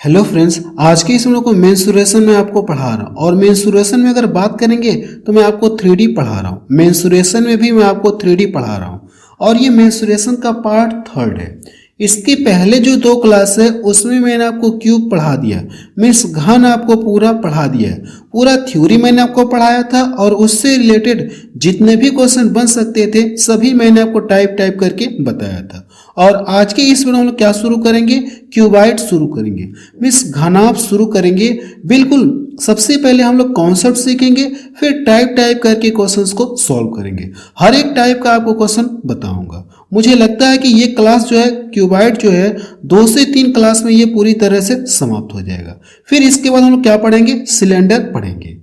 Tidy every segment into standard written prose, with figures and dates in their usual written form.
Hello friends, आज के इस वीडियो को मेंस्ट्रुएशन में आपको पढ़ा रहा हूँ। और मेंस्ट्रुएशन में अगर बात करेंगे तो मैं आपको 3D पढ़ा रहा हूँ। मेंस्ट्रुएशन में भी मैं आपको 3D पढ़ा रहा हूँ और ये मेंस्ट्रुएशन का पार्ट 3 है। इसके पहले जो 2 क्लास है उसमें मैंने आपको क्यूब पढ़ा दिया, मीन्स घन आपको पूरा पढ़ा दिया है। पूरा थ्योरी मैंने आपको पढ़ाया था और उससे रिलेटेड जितने भी क्वेश्चन बन सकते थे सभी मैंने आपको टाइप करके बताया था। और आज के इस वीडियो में क्या शुरू करेंगे, क्यूबाइड शुरू करेंगे, मीन्स घनाभ शुरू करेंगे। बिल्कुल सबसे पहले हम लोग कॉन्सेप्ट सीखेंगे, फिर टाइप करके क्वेश्चंस को सॉल्व करेंगे। हर एक टाइप का आपको क्वेश्चन बताऊंगा। मुझे लगता है कि ये क्लास जो है क्यूबाइड जो है 2 से 3 क्लास में ये पूरी तरह से समाप्त हो जाएगा। फिर इसके बाद हम लोग क्या पढ़ेंगे, सिलेंडर पढ़ेंगे।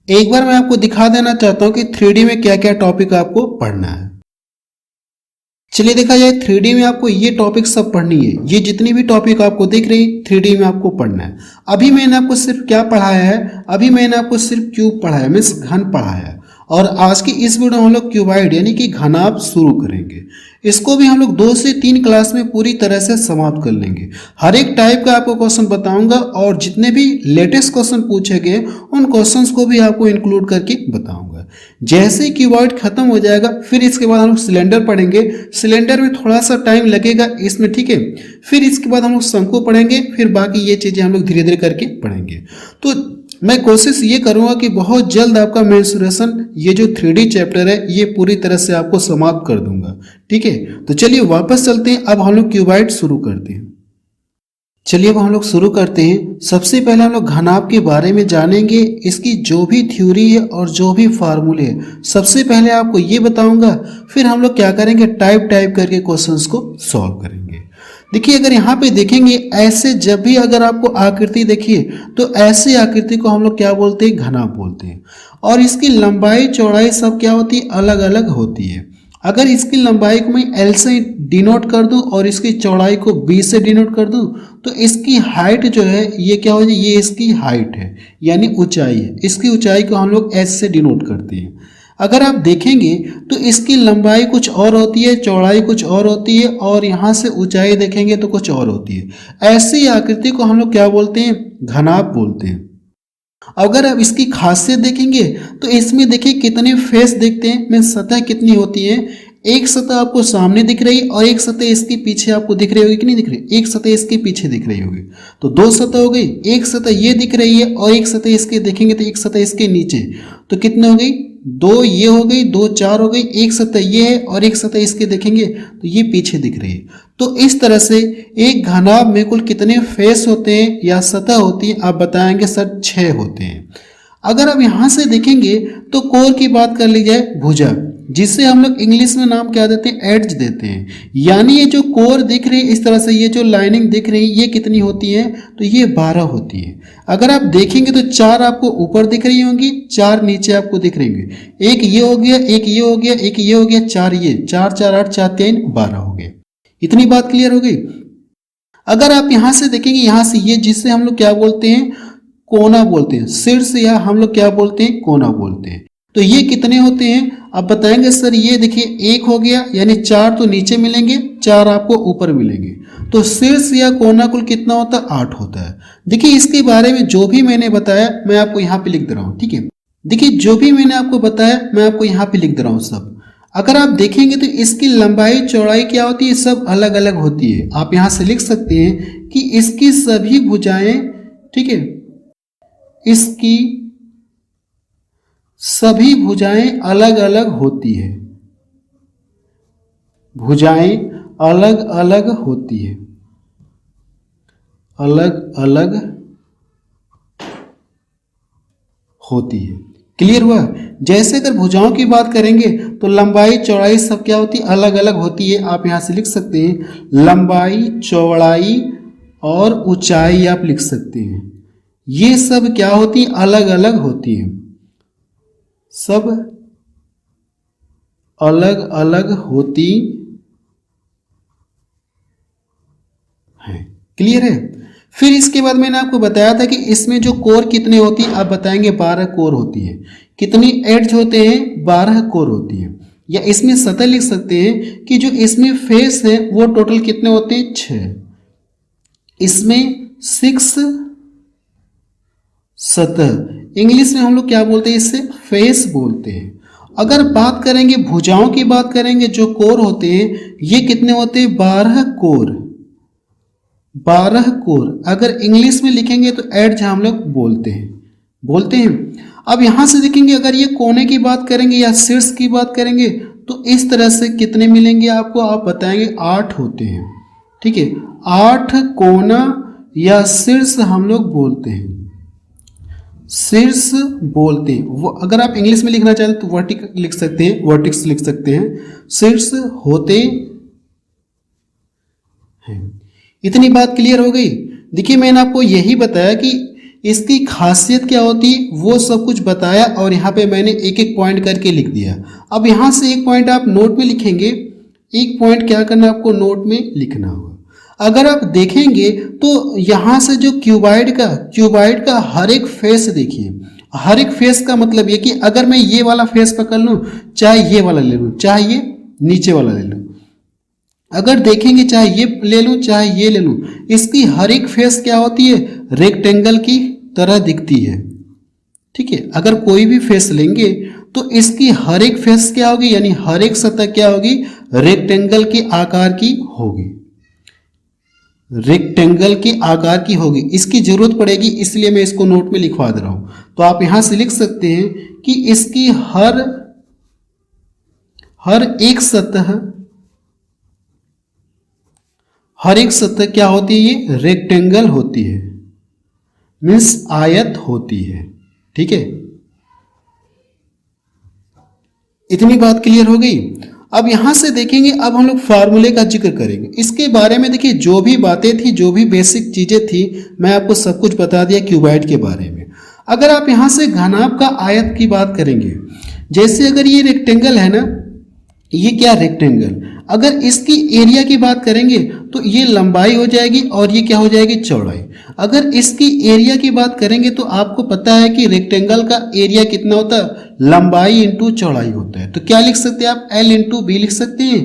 एक बार मैं आपको दिखा देना चाहता हूं कि 3D में क्या क्या टॉपिक आपको पढ़ना है। चलिए देखा जाए 3D में आपको ये टॉपिक सब पढ़नी है। ये जितनी भी टॉपिक आपको दिख रही 3D में आपको पढ़ना है। अभी मैंने आपको सिर्फ क्या पढ़ाया है, अभी मैंने आपको सिर्फ क्यूब पढ़ाया, मीन्स घन पढ़ाया है। और आज की इस वीडियो में हम लोग क्यूबाइड यानी कि घनाभ शुरू करेंगे। इसको भी हम लोग 2 से 3 क्लास में पूरी तरह से समाप्त कर लेंगे। हर एक टाइप का आपको क्वेश्चन बताऊंगा और जितने भी लेटेस्ट क्वेश्चन पूछे गए उन क्वेश्चंस को भी आपको इंक्लूड करके बताऊंगा। जैसे ही क्यूबाइड खत्म हो जाएगा फिर इसके बाद हम लोग सिलेंडर पढ़ेंगे। सिलेंडर में थोड़ा सा टाइम लगेगा इसमें, ठीक है। फिर इसके बाद हम लोग शंकु पढ़ेंगे, फिर बाकी ये चीजें हम लोग धीरे धीरे करके पढ़ेंगे। तो मैं कोशिश ये करूंगा कि बहुत जल्द आपका मेंस्ट्रुएशन ये जो 3D चैप्टर है ये पूरी तरह से आपको समाप्त कर दूंगा, ठीक है। तो चलिए वापस चलते हैं, अब हम लोग क्यूबाइड शुरू करते हैं। चलिए अब हम लोग शुरू करते हैं। सबसे पहले हम लोग घनाभ के बारे में जानेंगे, इसकी जो भी थ्योरी है और जो भी फार्मूले है सबसे पहले आपको ये बताऊंगा। फिर हम लोग क्या करेंगे, टाइप करके क्वेश्चंस को सॉल्व करेंगे। देखिए अगर यहाँ पे देखेंगे ऐसे जब भी अगर आपको आकृति देखिए तो ऐसी आकृति को हम लोग क्या बोलते हैं, घनाभ बोलते हैं। और इसकी लंबाई चौड़ाई सब क्या होती है, अलग अलग होती है। अगर इसकी लंबाई को मैं L से डिनोट कर दूं और इसकी चौड़ाई को B से डिनोट कर दूं तो इसकी हाइट जो है ये क्या हो जाए, ये इसकी हाइट है यानी ऊंचाई है। इसकी ऊंचाई को हम लोग S से डिनोट करते हैं। अगर आप देखेंगे तो इसकी लंबाई कुछ और होती है, चौड़ाई कुछ और होती है और यहाँ से ऊंचाई देखेंगे तो कुछ और होती है। ऐसी आकृति को हम लोग क्या बोलते हैं, घनाभ बोलते हैं। अगर आप इसकी खासियत देखेंगे तो इसमें देखिए कितने फेस देखते हैं, में सतह कितनी होती है। एक सतह आपको सामने दिख रही है और एक सतह इसके पीछे आपको दिख रही होगी कि नहीं दिख रही, एक सतह इसके पीछे दिख रही होगी। तो 2 सतह हो गई, एक सतह ये दिख रही है और एक सतह इसके देखेंगे तो एक सतह इसके नीचे। तो कितने हो गई, 2 ये हो गई, 2 4 हो गई। एक सतह ये है और एक सतह इसके देखेंगे तो ये पीछे दिख रही है। तो इस तरह से एक घनाभ में कुल कितने फेस होते हैं या सतह होती है, आप बताएंगे सर 6 होते हैं। अगर आप यहां से देखेंगे तो कोर की बात कर ली जाए, भुजा, जिसे हम लोग इंग्लिश में नाम क्या देते हैं, एड्ज देते हैं। यानी ये जो कोर दिख रही है इस तरह से, ये जो लाइनिंग दिख रही है ये कितनी होती है, तो ये 12 होती है। अगर आप देखेंगे तो 4 आपको ऊपर दिख रही होंगी, 4 नीचे आपको दिख रही होंगी। एक ये हो गया, एक ये हो गया, एक ये हो गया, 4 ये, 4 4 8 4 3 12 हो गए। इतनी बात क्लियर हो गई। अगर आप यहां से देखेंगे, यहां से ये जिससे हम लोग क्या बोलते हैं, कोना बोलते हैं, शीर्ष या हम लोग क्या बोलते हैं, कोना बोलते हैं। तो ये कितने होते हैं आप बताएंगे सर, ये देखिए 1 हो गया यानी 4 तो नीचे मिलेंगे, 4 आपको ऊपर मिलेंगे। तो शीर्ष या कोना कुल कितना होता है, 8 होता है। देखिए इसके बारे में जो भी मैंने बताया मैं आपको यहाँ पे लिख दे रहा हूँ, ठीक है। देखिए जो भी मैंने आपको बताया मैं आपको यहाँ पे लिख दे रहा हूँ सब। अगर आप देखेंगे तो इसकी लंबाई चौड़ाई क्या होती है, सब अलग अलग होती है। आप यहाँ से लिख सकते हैं कि इसकी सभी भुजाएं, ठीक है, इसकी सभी भुजाएं अलग अलग होती है। भुजाएं अलग अलग होती है, अलग अलग होती है। क्लियर हुआ। जैसे अगर भुजाओं की बात करेंगे तो लंबाई चौड़ाई सब क्या होती है, अलग अलग होती है। आप यहां से लिख सकते हैं लंबाई चौड़ाई और ऊंचाई, आप लिख सकते हैं। ये सब क्या होती है, अलग अलग होती है, सब अलग अलग होती है। क्लियर है। फिर इसके बाद मैंने आपको बताया था कि इसमें जो कोर कितने होती है, आप बताएंगे 12 कोर होती है। कितनी एड्ज होते हैं, 12 कोर होती है। या इसमें सतह लिख सकते हैं कि जो इसमें फेस है वो टोटल कितने होते हैं, 6। इसमें 6 सतह, इंग्लिश में हम लोग क्या बोलते हैं, इससे फेस बोलते हैं। अगर बात करेंगे भुजाओं की बात करेंगे, जो कोर होते हैं ये कितने होते हैं, 12 कोर, 12 कोर। अगर इंग्लिश में लिखेंगे तो एड्ज हम लोग बोलते हैं। अब यहां से देखेंगे अगर ये कोने की बात करेंगे या शीर्ष की बात करेंगे तो इस तरह से कितने मिलेंगे आपको, आप बताएंगे 8 होते हैं। ठीक है, 8 कोना या शीर्ष हम लोग बोलते हैं, शीर्ष बोलते हैं। वो अगर आप इंग्लिश में लिखना चाहते तो वर्टिक लिख सकते हैं, वर्टिक्स लिख सकते हैं, शीर्ष होते हैं। इतनी बात क्लियर हो गई। देखिए मैंने आपको यही बताया कि इसकी खासियत क्या होती है, वो सब कुछ बताया और यहाँ पे मैंने एक एक पॉइंट करके लिख दिया। अब यहाँ से एक पॉइंट आप नोट में लिखेंगे, एक पॉइंट क्या करना आपको नोट में लिखना होगा। अगर आप देखेंगे तो यहाँ से जो क्यूबाइड का हर एक फेस देखिए, हर एक फेस का मतलब ये कि अगर मैं ये वाला फेस पकड़ लूँ, चाहे ये वाला ले लूँ, चाहे ये नीचे वाला ले लूँ, अगर देखेंगे चाहे ये ले लूँ चाहे ये ले लूँ, इसकी हर एक फेस क्या होती है, रेक्टेंगल की तरह दिखती है। ठीक है, अगर कोई भी फेस लेंगे तो इसकी हर एक फेस क्या होगी, यानी हर एक सतह क्या होगी, रेक्टेंगल के आकार की होगी, रेक्टेंगल के आकार की होगी। इसकी जरूरत पड़ेगी इसलिए मैं इसको नोट में लिखवा दे रहा हूं। तो आप यहां से लिख सकते हैं कि इसकी हर एक सतह क्या होती है, ये रेक्टेंगल होती है, मीन्स आयत होती है। ठीक है, इतनी बात क्लियर हो गई। अब यहां से देखेंगे, अब हम लोग फार्मूले का जिक्र करेंगे। इसके बारे में देखिए जो भी बातें थी, जो भी बेसिक चीजें थी, मैं आपको सब कुछ बता दिया क्यूबाइड के बारे में। अगर आप यहां से घनाभ का आयत की बात करेंगे, जैसे अगर ये रेक्टेंगल है ना, ये क्या रेक्टेंगल, अगर इसकी एरिया की बात करेंगे तो ये लंबाई हो जाएगी और ये क्या हो जाएगी, चौड़ाई। अगर इसकी एरिया की बात करेंगे तो आपको पता है कि रेक्टेंगल का एरिया कितना होता है, लंबाई इंटू चौड़ाई होता है। तो क्या लिख सकते हैं आप, L इंटू बी लिख सकते हैं,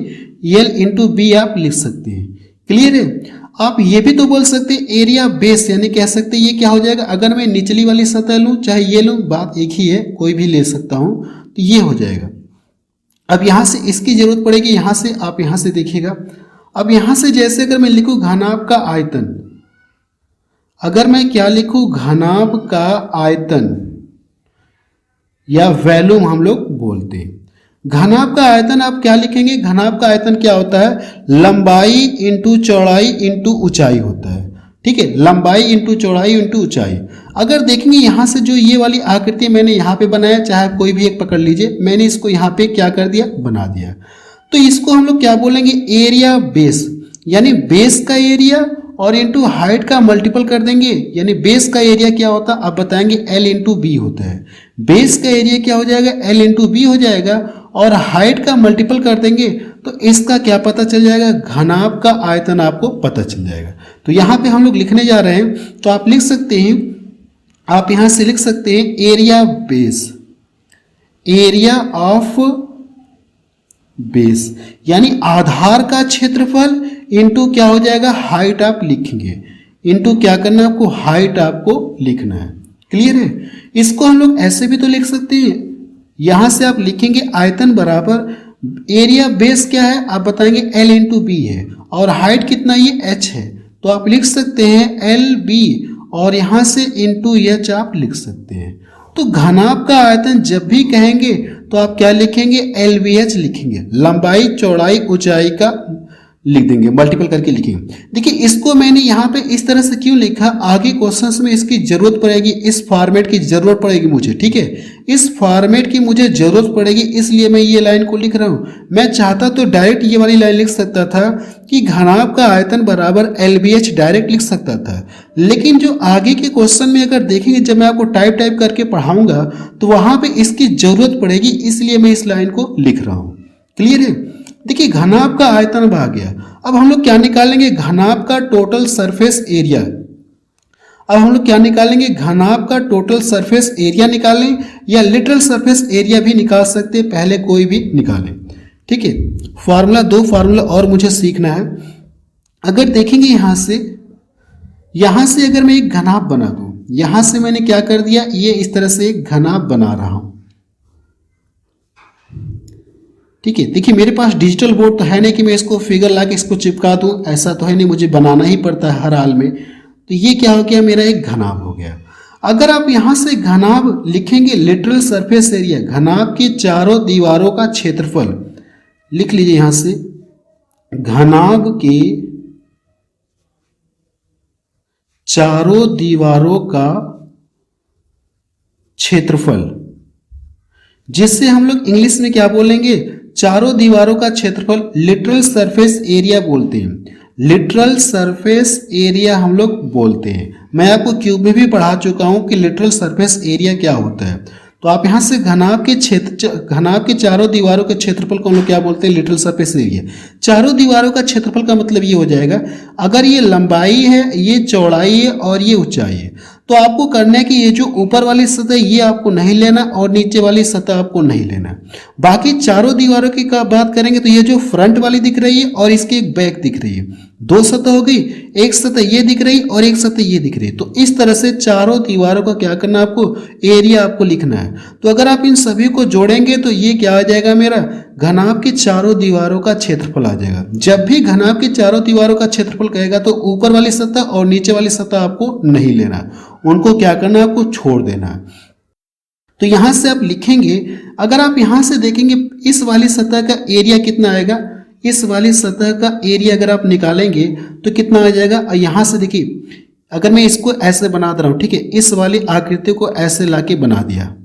L इंटू बी आप लिख सकते हैं। क्लियर है। आप ये भी तो बोल सकते हैं एरिया बेस, यानी कह सकते हैं ये क्या हो जाएगा, अगर मैं निचली वाली सतह लूँ चाहे ये लूँ, बात एक ही है, कोई भी ले सकता हूँ, तो ये हो जाएगा। अब यहां से इसकी जरूरत पड़ेगी, यहां से आप यहां से देखिएगा। अब यहां से जैसे अगर मैं लिखूं घनाभ का आयतन, अगर मैं क्या लिखूं, घनाभ का आयतन या वॉल्यूम हम लोग बोलते हैं। घनाभ का आयतन आप क्या लिखेंगे, घनाभ का आयतन क्या होता है, लंबाई इंटू चौड़ाई इंटू ऊंचाई होता है। ठीक है, लंबाई इंटू चौड़ाई इंटू ऊंचाई। अगर देखेंगे यहाँ से जो ये वाली आकृति मैंने यहाँ पे बनाया, चाहे कोई भी एक पकड़ लीजिए, मैंने इसको यहाँ पे क्या कर दिया, बना दिया। तो इसको हम लोग क्या बोलेंगे, एरिया बेस, यानी बेस का एरिया और इंटू हाइट का मल्टीपल कर देंगे, यानी बेस का एरिया क्या होता है, आप बताएंगे L इंटू बी होता है। बेस का एरिया क्या हो जाएगा, L इंटू बी हो जाएगा, और हाइट का मल्टीपल कर देंगे तो इसका क्या पता चल जाएगा, घनाभ का आयतन आपको पता चल जाएगा। तो यहाँ पे हम लोग लिखने जा रहे हैं, तो आप लिख सकते हैं, आप यहां से लिख सकते हैं area base, area of base, यानी आधार का क्षेत्रफल इंटू क्या हो जाएगा, हाइट आप लिखेंगे, इंटू क्या करना है आपको, हाइट आपको लिखना है। क्लियर है। इसको हम लोग ऐसे भी तो लिख सकते हैं, यहां से आप लिखेंगे आयतन बराबर एरिया बेस क्या है, आप बताएंगे L इंटू बी है, और हाइट कितना, ये H है, तो आप लिख सकते हैं LB, और यहां से इंटू H आप लिख सकते हैं। तो घनाभ का आयतन जब भी कहेंगे तो आप क्या लिखेंगे, LBH लिखेंगे, लंबाई चौड़ाई ऊंचाई का लिख देंगे, मल्टीपल करके लिखेंगे। देखिए इसको मैंने यहाँ पे इस तरह से क्यों लिखा, आगे क्वेश्चंस में इसकी जरूरत पड़ेगी, इस फॉर्मेट की जरूरत पड़ेगी मुझे। ठीक है, इस फॉर्मेट की मुझे जरूरत पड़ेगी, इसलिए मैं ये लाइन को लिख रहा हूँ। मैं चाहता तो डायरेक्ट ये वाली लाइन लिख सकता था कि घनाभ का आयतन बराबर LBH डायरेक्ट लिख सकता था, लेकिन जो आगे के क्वेश्चन में अगर देखेंगे, जब मैं आपको टाइप करके पढ़ाऊंगा तो वहां पे इसकी जरूरत पड़ेगी, इसलिए मैं इस लाइन को लिख रहा हूँ। क्लियर है। देखिए घनाभ का आयतन आ गया। अब हम लोग क्या निकालेंगे, घनाभ का टोटल सरफेस एरिया। अब हम लोग क्या निकालेंगे, घनाभ का टोटल सरफेस एरिया निकालें, या लिटरल सरफेस एरिया भी निकाल सकते हैं, पहले कोई भी निकालें। ठीक है, फार्मूला, दो फार्मूला और मुझे सीखना है। अगर देखेंगे यहां से यहां से अगर मैं एक घनाभ बना दूं, यहां से मैंने क्या कर दिया, ये इस तरह से एक घनाभ बना रहा हूं। ठीक है, देखिए मेरे पास डिजिटल बोर्ड तो है नहीं कि मैं इसको फिगर ला के इसको चिपका दूं, ऐसा तो है नहीं, मुझे बनाना ही पड़ता है हर हाल में। तो ये क्या हो गया, मेरा एक घनाभ हो गया। अगर आप यहां से घनाभ लिखेंगे, लिटरल सरफेस एरिया, घनाभ की चारों दीवारों का क्षेत्रफल लिख लीजिए यहां से, घनाभ के चारों दीवारों का क्षेत्रफल, जिससे हम लोग इंग्लिश में क्या बोलेंगे, चारों दीवारों का क्षेत्रफल लिटरल सरफेस एरिया बोलते हैं। लिटरल सरफेस एरिया हम लोग बोलते हैं। मैं आपको क्यूब में भी पढ़ा चुका हूं कि लिटरल सरफेस एरिया क्या होता है। तो आप यहां से घनाभ के घनाभ के चारों दीवारों के क्षेत्रफल को हम लोग क्या बोलते हैं, लिटरल सरफेस एरिया। चारों दीवारों का क्षेत्रफल का मतलब ये हो जाएगा, अगर ये लंबाई है, ये चौड़ाई है और ये ऊंचाई है, तो आपको करना है कि ये जो ऊपर वाली सतह ये आपको नहीं लेना और नीचे वाली सतह आपको नहीं लेना। बाकी चारों दीवारों की का बात करेंगे तो ये जो फ्रंट वाली दिख रही है और इसकी एक बैक दिख रही है, दो सतह हो गई, एक सतह ये दिख रही और एक सतह ये दिख रही है। तो इस तरह से चारों दीवारों का क्या करना, आपको एरिया आपको लिखना है। तो अगर आप इन सभी को जोड़ेंगे तो ये क्या आ जाएगा, मेरा घनाभ की चारों दीवारों का क्षेत्रफल आ जाएगा। जब भी घनाभ की चारों दीवारों का क्षेत्रफल कहेगा तो ऊपर वाली सतह और नीचे वाली सतह आपको नहीं लेना, उनको क्या करना, आपको छोड़ देना। तो यहां से आप लिखेंगे, अगर आप यहां से देखेंगे इस वाली सतह का एरिया कितना आएगा, इस वाली सतह का एरिया अगर आप निकालेंगे तो कितना आ जाएगा। और यहां से देखिए, अगर मैं इसको ऐसे बना दे रहा हूं, ठीक है, इस वाली आकृति को ऐसे लाके बना दिया,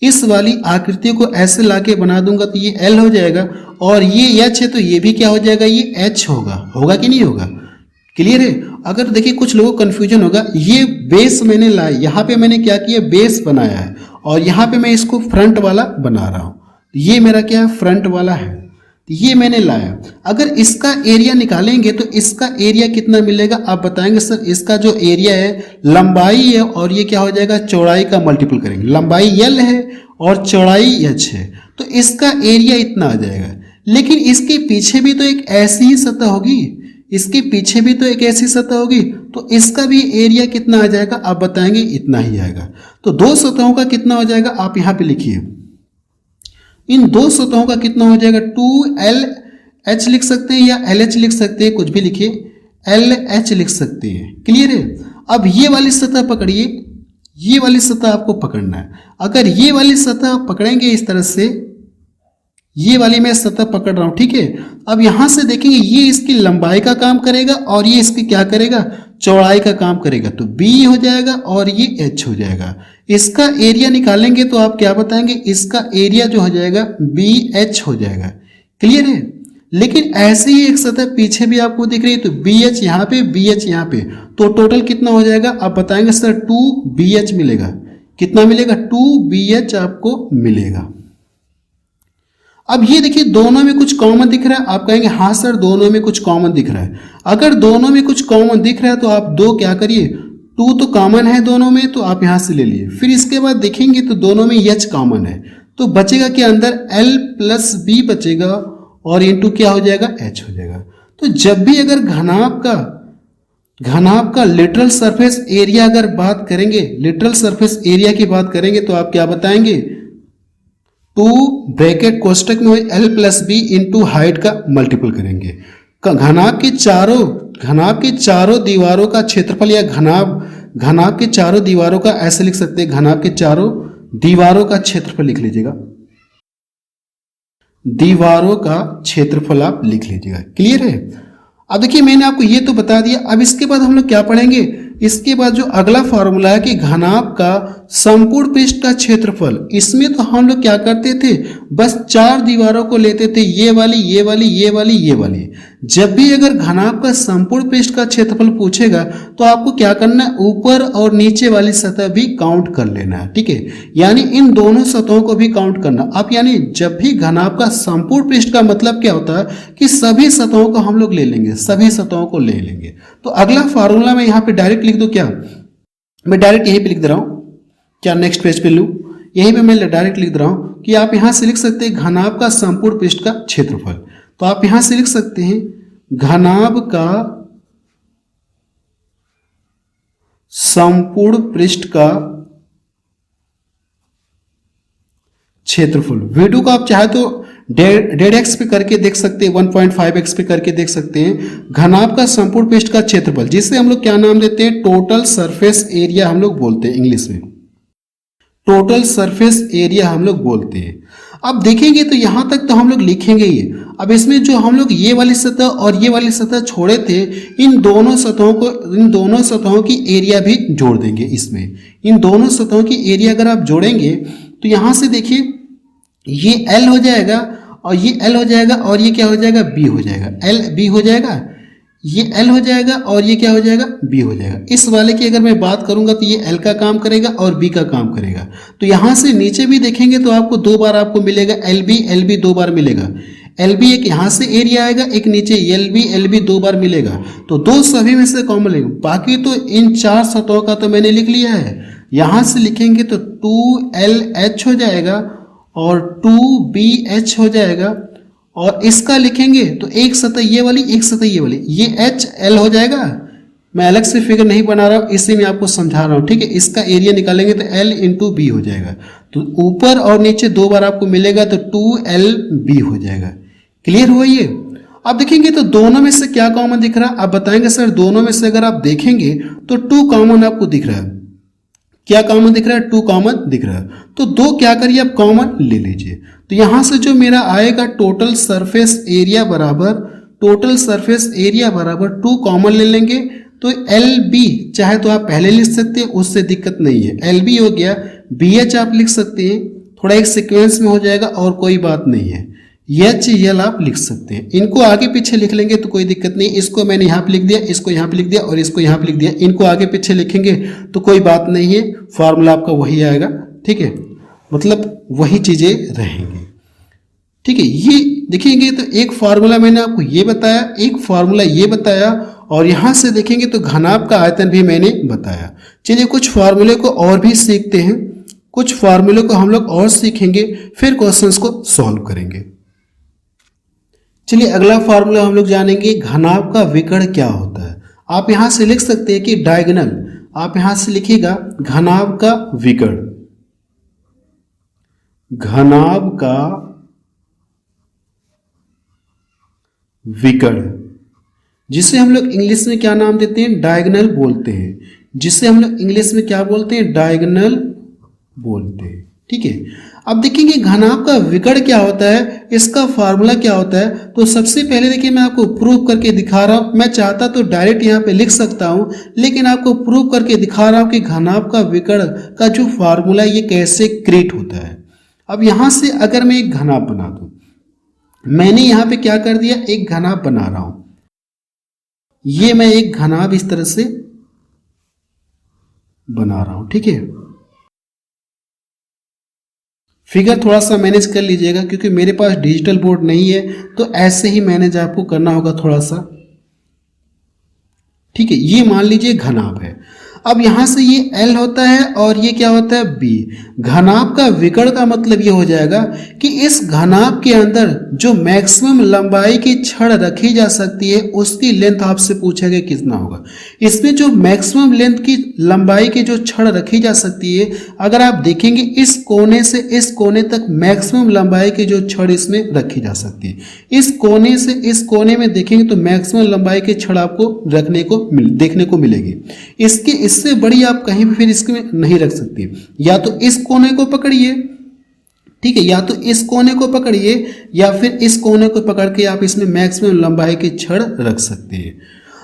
इस वाली आकृति को ऐसे लाके बना दूंगा तो ये L हो जाएगा, और ये H है तो ये भी क्या हो जाएगा, ये H होगा। होगा कि नहीं होगा, क्लियर है। अगर देखिए कुछ लोगों को कंफ्यूजन होगा, ये बेस मैंने लाया, यहाँ पे मैंने क्या किया, बेस बनाया है, और यहाँ पे मैं इसको फ्रंट वाला बना रहा हूँ। ये मेरा क्या है, फ्रंट वाला है, तो ये मैंने लाया। अगर इसका एरिया निकालेंगे तो इसका एरिया कितना मिलेगा, आप बताएंगे सर इसका जो एरिया है, लंबाई है और ये क्या हो जाएगा, चौड़ाई का मल्टीपल करेंगे, लंबाई L है और चौड़ाई H है, तो इसका एरिया इतना आ जाएगा। लेकिन इसके पीछे भी तो एक ऐसी ही सतह होगी, इसके पीछे भी तो एक ऐसी सतह होगी, तो इसका भी एरिया कितना आ जाएगा, आप बताएंगे इतना ही आएगा। तो दो सतहों का कितना हो जाएगा, आप यहाँ पे लिखिए, इन दो सतहों का कितना हो जाएगा, 2LH लिख सकते हैं या LH लिख सकते हैं, कुछ भी लिखिए, LH लिख सकते हैं, क्लियर है। अब ये वाली सतह पकड़िए, ये वाली सतह आपको पकड़ना है। अगर ये वाली सतह पकड़ेंगे इस तरह से, ये वाली मैं सतह पकड़ रहा हूं, ठीक है। अब यहां से देखेंगे ये इसकी लंबाई का काम करेगा और ये इसकी क्या करेगा, चौड़ाई का काम करेगा, तो B हो जाएगा और ये H हो जाएगा। इसका एरिया निकालेंगे तो आप क्या बताएंगे, इसका एरिया जो हो जाएगा BH हो जाएगा, क्लियर है। लेकिन ऐसे ही एक सतह पीछे भी आपको दिख रही है, तो BH यहाँ पे, BH यहाँ पे, तो टोटल कितना हो जाएगा, आप बताएंगे सर 2BH मिलेगा। कितना मिलेगा, 2BH आपको मिलेगा। अब ये देखिए दोनों में कुछ कॉमन दिख रहा है, आप कहेंगे हाँ सर दोनों में कुछ कॉमन दिख रहा है। अगर दोनों में कुछ कॉमन दिख रहा है तो आप दो क्या करिए, 2 तो कॉमन है दोनों में, तो आप यहां से ले लिए। फिर इसके बाद देखेंगे तो दोनों में H कॉमन है, तो बचेगा कि अंदर L प्लस B बचेगा और इंटू क्या हो जाएगा, H हो जाएगा। तो जब भी अगर घनाभ का लिटरल सरफेस एरिया अगर बात करेंगे, लिटरल सरफेस एरिया की बात करेंगे, तो आप क्या बताएंगे, 2 ब्रैकेट कोष्टक में L plus B into height का मल्टीपल करेंगे। घनाभ की चारों दीवारों का क्षेत्रफल, या घनाभ के चारों दीवारों का ऐसे लिख सकते हैं, घनाभ के चारों दीवारों का क्षेत्रफल लिख लीजिएगा, दीवारों का क्षेत्रफल आप लिख लीजिएगा, क्लियर है। अब देखिए मैंने आपको ये तो बता दिया, अब इसके बाद हम लोग क्या पढ़ेंगे, इसके बाद जो अगला फॉर्मूला है कि घनाभ का संपूर्ण पृष्ठ का क्षेत्रफल, इसमें तो हम लोग क्या करते थे, बस 4 दीवारों को लेते थे, ये वाली, ये वाली, ये वाली, ये वाली। जब भी अगर घनाभ का संपूर्ण पृष्ठ का क्षेत्रफल पूछेगा तो आपको क्या करना है, ऊपर और नीचे वाली सतह भी काउंट कर लेना है, ठीक है। यानी इन दोनों सतहों को भी काउंट करना। आप यानी जब भी घनाभ का संपूर्ण पृष्ठ का मतलब क्या होता है कि सभी सतहों को हम लोग ले लेंगे, सभी सतहों को ले लेंगे। तो अगला फॉर्मूला मैं यहाँ पे डायरेक्ट लिख दूं क्या, मैं डायरेक्ट यहीं पे लिख दे रहा हूं क्या, नेक्स्ट पेज पे लूं, यहीं पे मैं डायरेक्ट लिख दे रहा हूं कि आप यहां से लिख सकते हैं घनाभ का संपूर्ण पृष्ठ का क्षेत्रफल। तो आप यहां से लिख सकते हैं घनाभ का संपूर्ण पृष्ठ का क्षेत्रफल। वीडियो को आप चाहे तो 1.5x पे करके देख सकते हैं, 1.5x पे करके देख सकते हैं। घनाभ का संपूर्ण पृष्ठ का क्षेत्रफल, जिसे हम लोग क्या नाम देते हैं, टोटल सरफेस एरिया हम लोग बोलते हैं इंग्लिश में, टोटल सरफेस एरिया हम लोग बोलते हैं। अब देखेंगे तो यहां तक तो हम लोग लिखेंगे ये। अब इसमें जो हम लोग ये वाली सतह और ये वाली सतह छोड़े थे, इन दोनों सतहों की एरिया भी जोड़ देंगे इसमें। इन दोनों सतहों की एरिया अगर आप जोड़ेंगे तो यहां से देखिए ये L हो जाएगा और ये L हो जाएगा और ये क्या हो जाएगा, B हो जाएगा। L B हो जाएगा, ये L हो जाएगा और ये क्या हो जाएगा, B हो जाएगा। इस वाले की अगर मैं बात करूंगा तो ये L का काम करेगा और B का काम करेगा। तो यहां से नीचे भी देखेंगे तो आपको दो बार आपको मिलेगा LB दो बार मिलेगा। LB एक यहां से एरिया आएगा, एक नीचे LB दो बार मिलेगा। तो दो सभी में से कॉमन लेंगे। बाकी तो इन चार सतहों का तो मैंने लिख लिया है। यहां से लिखेंगे तो 2LH हो जाएगा और 2BH हो जाएगा। और इसका लिखेंगे तो एक सतह ये वाली, एक सतह ये वाली, ये HL हो जाएगा। मैं अलग से फिगर नहीं बना रहा हूँ, इसी में आपको समझा रहा हूँ, ठीक है। इसका एरिया निकालेंगे तो L इंटू B हो जाएगा। तो ऊपर और नीचे दो बार आपको मिलेगा तो 2LB हो जाएगा। क्लियर हुआ ये। अब देखेंगे तो दोनों में से क्या कॉमन दिख रहा है। आप बताएंगे सर दोनों में से अगर आप देखेंगे तो 2 कॉमन आपको दिख रहा है। क्या कॉमन दिख रहा है, 2 कॉमन दिख रहा है। तो दो क्या करिए आप कॉमन ले लीजिए। तो यहां से जो मेरा आएगा टोटल सरफेस एरिया बराबर 2 कॉमन ले लेंगे तो LB चाहे तो आप पहले लिख सकते हैं, उससे दिक्कत नहीं है। LB हो गया, BH आप लिख सकते हैं, थोड़ा एक सीक्वेंस में हो जाएगा और कोई बात नहीं है। HL आप लिख सकते हैं। इनको आगे पीछे लिख लेंगे तो कोई दिक्कत नहीं। इसको मैंने यहाँ पे लिख दिया, इसको यहाँ पे लिख दिया और इसको यहाँ पे लिख दिया। इनको आगे पीछे लिखेंगे तो कोई बात नहीं है, फॉर्मूला आपका वही आएगा, ठीक है। मतलब वही चीजें रहेंगी, ठीक है। ये देखेंगे तो एक फार्मूला मैंने आपको ये बताया, एक फार्मूला ये बताया और यहां से देखेंगे तो घनाभ का आयतन भी मैंने बताया। चलिए कुछ फार्मूले को और भी सीखते हैं, कुछ फार्मूले को हम लोग और सीखेंगे, फिर क्वेश्चंस को सॉल्व करेंगे। चलिए अगला फार्मूला हम लोग जानेंगे, घनाभ का विकर्ण क्या होता है। आप यहां से लिख सकते हैं कि डायगोनल, आप यहां से लिखिएगा घनाभ का विकर्ण, घनाभ का विकर्ण, जिसे हम लोग इंग्लिश में क्या नाम देते हैं, डायगोनल बोलते हैं। जिसे हम लोग इंग्लिश में क्या बोलते हैं, डायगोनल बोलते हैं, ठीक है। अब देखेंगे घनाभ का विकर्ण क्या होता है, इसका फार्मूला क्या होता है। तो सबसे पहले देखिए मैं आपको प्रूव करके दिखा रहा हूं। मैं चाहता तो डायरेक्ट यहाँ पे लिख सकता हूं, लेकिन आपको प्रूव करके दिखा रहा हूं कि घनाभ का विकर्ण का जो फार्मूला ये कैसे क्रिएट होता है। अब यहां से अगर मैं एक घनाभ बना दूं, मैंने यहां पे क्या कर दिया, एक घनाभ बना रहा हूं। ये मैं एक घनाभ इस तरह से बना रहा हूं, ठीक है। फिगर थोड़ा सा मैनेज कर लीजिएगा क्योंकि मेरे पास डिजिटल बोर्ड नहीं है, तो ऐसे ही मैनेज आपको करना होगा थोड़ा सा, ठीक है। ये मान लीजिए घनाभ है। अब यहां से ये L होता है और ये क्या होता है, B। घनाभ का विकर्ण का मतलब ये हो जाएगा कि इस घनाभ के अंदर जो मैक्सिमम लंबाई की छड़ रखी जा सकती है उसकी लेंथ आपसे पूछा गया कितना होगा। इसमें जो मैक्सिमम लेंथ की लंबाई की जो छड़ रखी जा सकती है, अगर आप देखेंगे इस कोने से इस कोने तक मैक्सिमम लंबाई की जो छड़ इसमें रखी जा सकती है। इस कोने से इस कोने में देखेंगे तो मैक्सिमम लंबाई की छड़ आपको देखने को मिलेगी। इससे बड़ी आप कहीं भी फिर इसमें नहीं रख सकते। या तो इस कोने को पकड़िए, ठीक है, या तो इस कोने को पकड़िए या फिर इस कोने को पकड़ के आप इसमें मैक्सिमम लंबाई की छड़ रख सकते हैं।